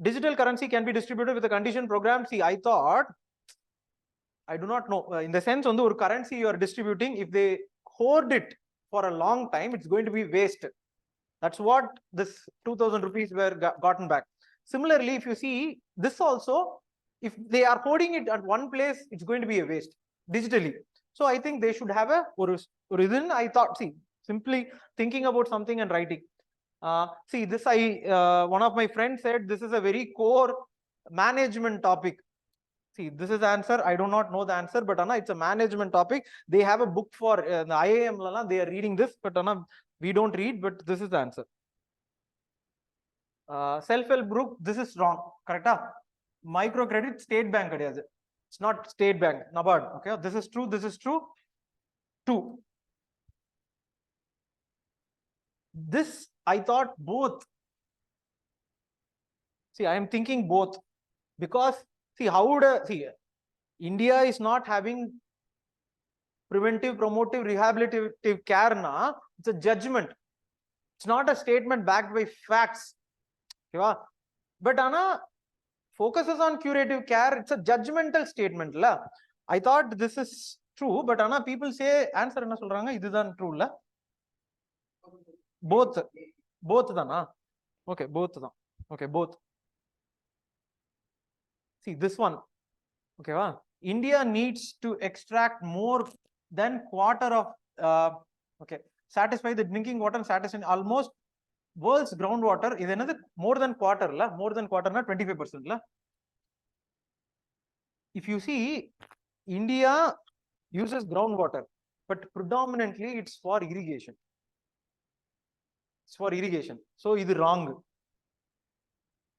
Digital currency can be distributed with a condition program. See, I thought, I do not know. In the sense, on the currency you are distributing, if they hoard it for a long time, it's going to be waste. That's what this 2000 rupees were gotten back. Similarly, if you see this also, if they are holding it at one place, it's going to be a waste digitally. So I think they should have a reason. I thought, see, simply thinking about something and writing. See, this one of my friends said this is a very core management topic. See, this is the answer. I do not know the answer, but Anna, it's a management topic. They have a book for the IAM. They are reading this, but Anna, we don't read. But this is the answer. Self-help group. This is wrong. Correct? Microcredit state bank. It's not state bank. NABARD. Okay. This is true. This is true. 2. This I thought both. See, I am thinking both because. See, how would India is not having preventive, promotive, rehabilitative care na? It's a judgment. It's not a statement backed by facts. Okay? But Anna focuses on curative care. It's a judgmental statement. La. I thought this is true, but Anna, people say answer enna solranga, idhu true la. Both dana. Okay, both da. Okay, both. See this one. Okay, India needs to extract more than quarter of satisfy the drinking water and satisfy almost World's groundwater is another more than quarter, more than quarter, 25%. If you see, India uses groundwater, but predominantly it's for irrigation. It's for irrigation. So this is wrong.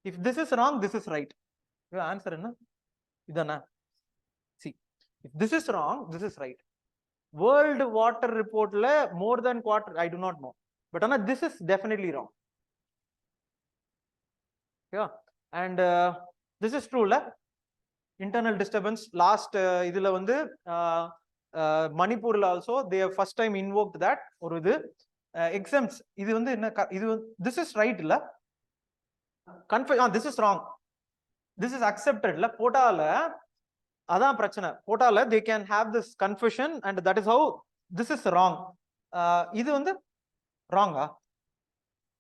If this is wrong, this is right. Your answer is see, if this is wrong, this is right. World water report more than quarter, I do not know. But this is definitely wrong. Yeah. And this is true. Internal disturbance. Last idhula Manipur also, they have first time invoked that. Or exempts. This is right. This is wrong. This is accepted. Potala, they can have this confession, and that is how this is wrong. This wrong.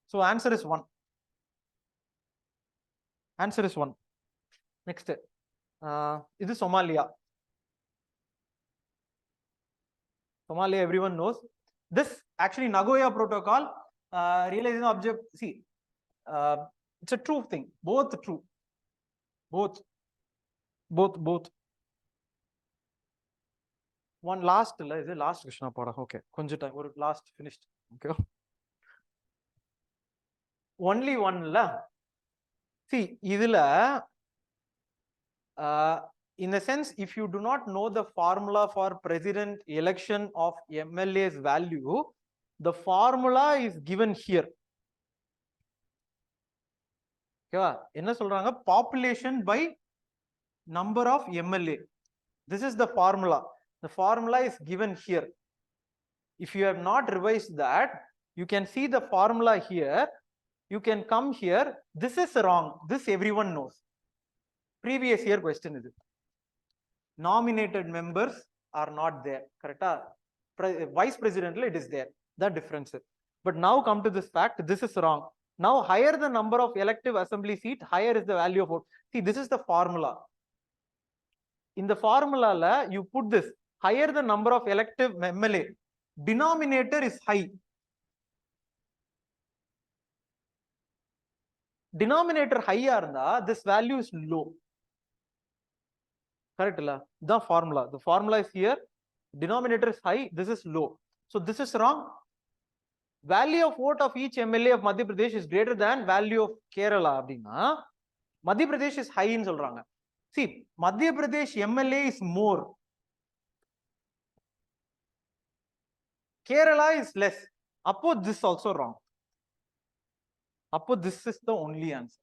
So answer is 1. Answer is 1. Next. This is Somalia. Somalia, everyone knows. This actually Nagoya Protocol, realizing object. See, it's a true thing. Both true. Both. One last, is it last Krishna Pada? Okay. Konja time. Or last finished. Okay. Only one la. See, idhila. In a sense, if you do not know the formula for president election of MLA's value, the formula is given here. Population by number of MLA. This is the formula. The formula is given here. If you have not revised that, you can see the formula here. You can come here. This is wrong. This everyone knows. Previous year question is it. Nominated members are not there. Correct? Vice president, it is there. The difference. But now come to this fact, this is wrong. Now higher the number of elective assembly seat, higher is the value of vote. See, this is the formula. In the formula, you put this, higher the number of elective MLA, denominator is high. Denominator higher, this value is low. Correct? The formula. The formula is here. Denominator is high. This is low. So this is wrong. Value of vote of each MLA of Madhya Pradesh is greater than value of Kerala. Madhya Pradesh is high in solranga. See, Madhya Pradesh MLA is more. Kerala is less. Appo this is also wrong. Appo this is the only answer.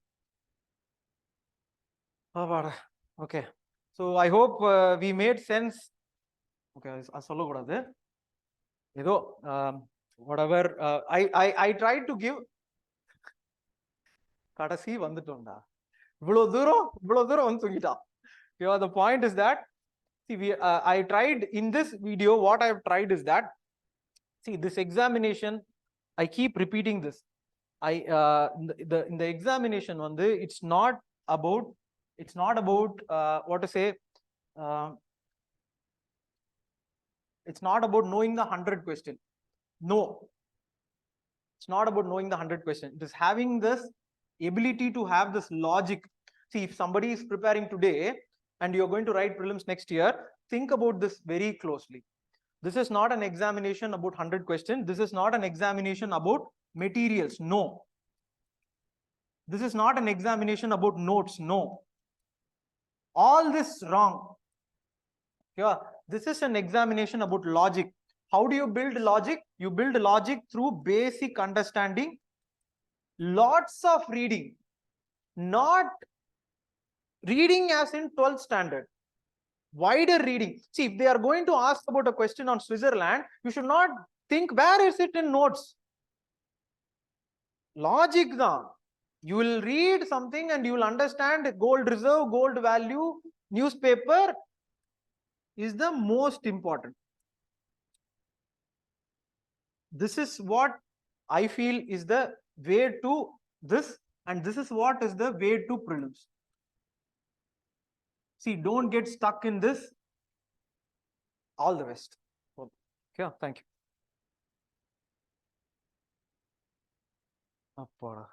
Okay. So I hope we made sense. Okay, whatever I tried to give. The point is that, see, I tried in this video, what I've tried is that, see, this examination, I keep repeating this. In the examination it's not about what to say. It's not about knowing the 100 question. No, it's not about knowing the 100 question. It is having this ability to have this logic. See, if somebody is preparing today and you're going to write prelims next year, think about this very closely. This is not an examination about 100 questions. This is not an examination about materials. No. This is not an examination about notes. No. All this wrong. Yeah. This is an examination about logic. How do you build logic? You build logic through basic understanding, lots of reading, not reading as in 12th standard, wider reading. See, if they are going to ask about a question on Switzerland, you should not think where is it in notes. Logic da. You will read something and you will understand gold reserve, gold value, newspaper is the most important. This is what I feel is the way to this, and this is what is the way to prelims. See, don't get stuck in this. All the best. Okay, thank you. அப்பாடா.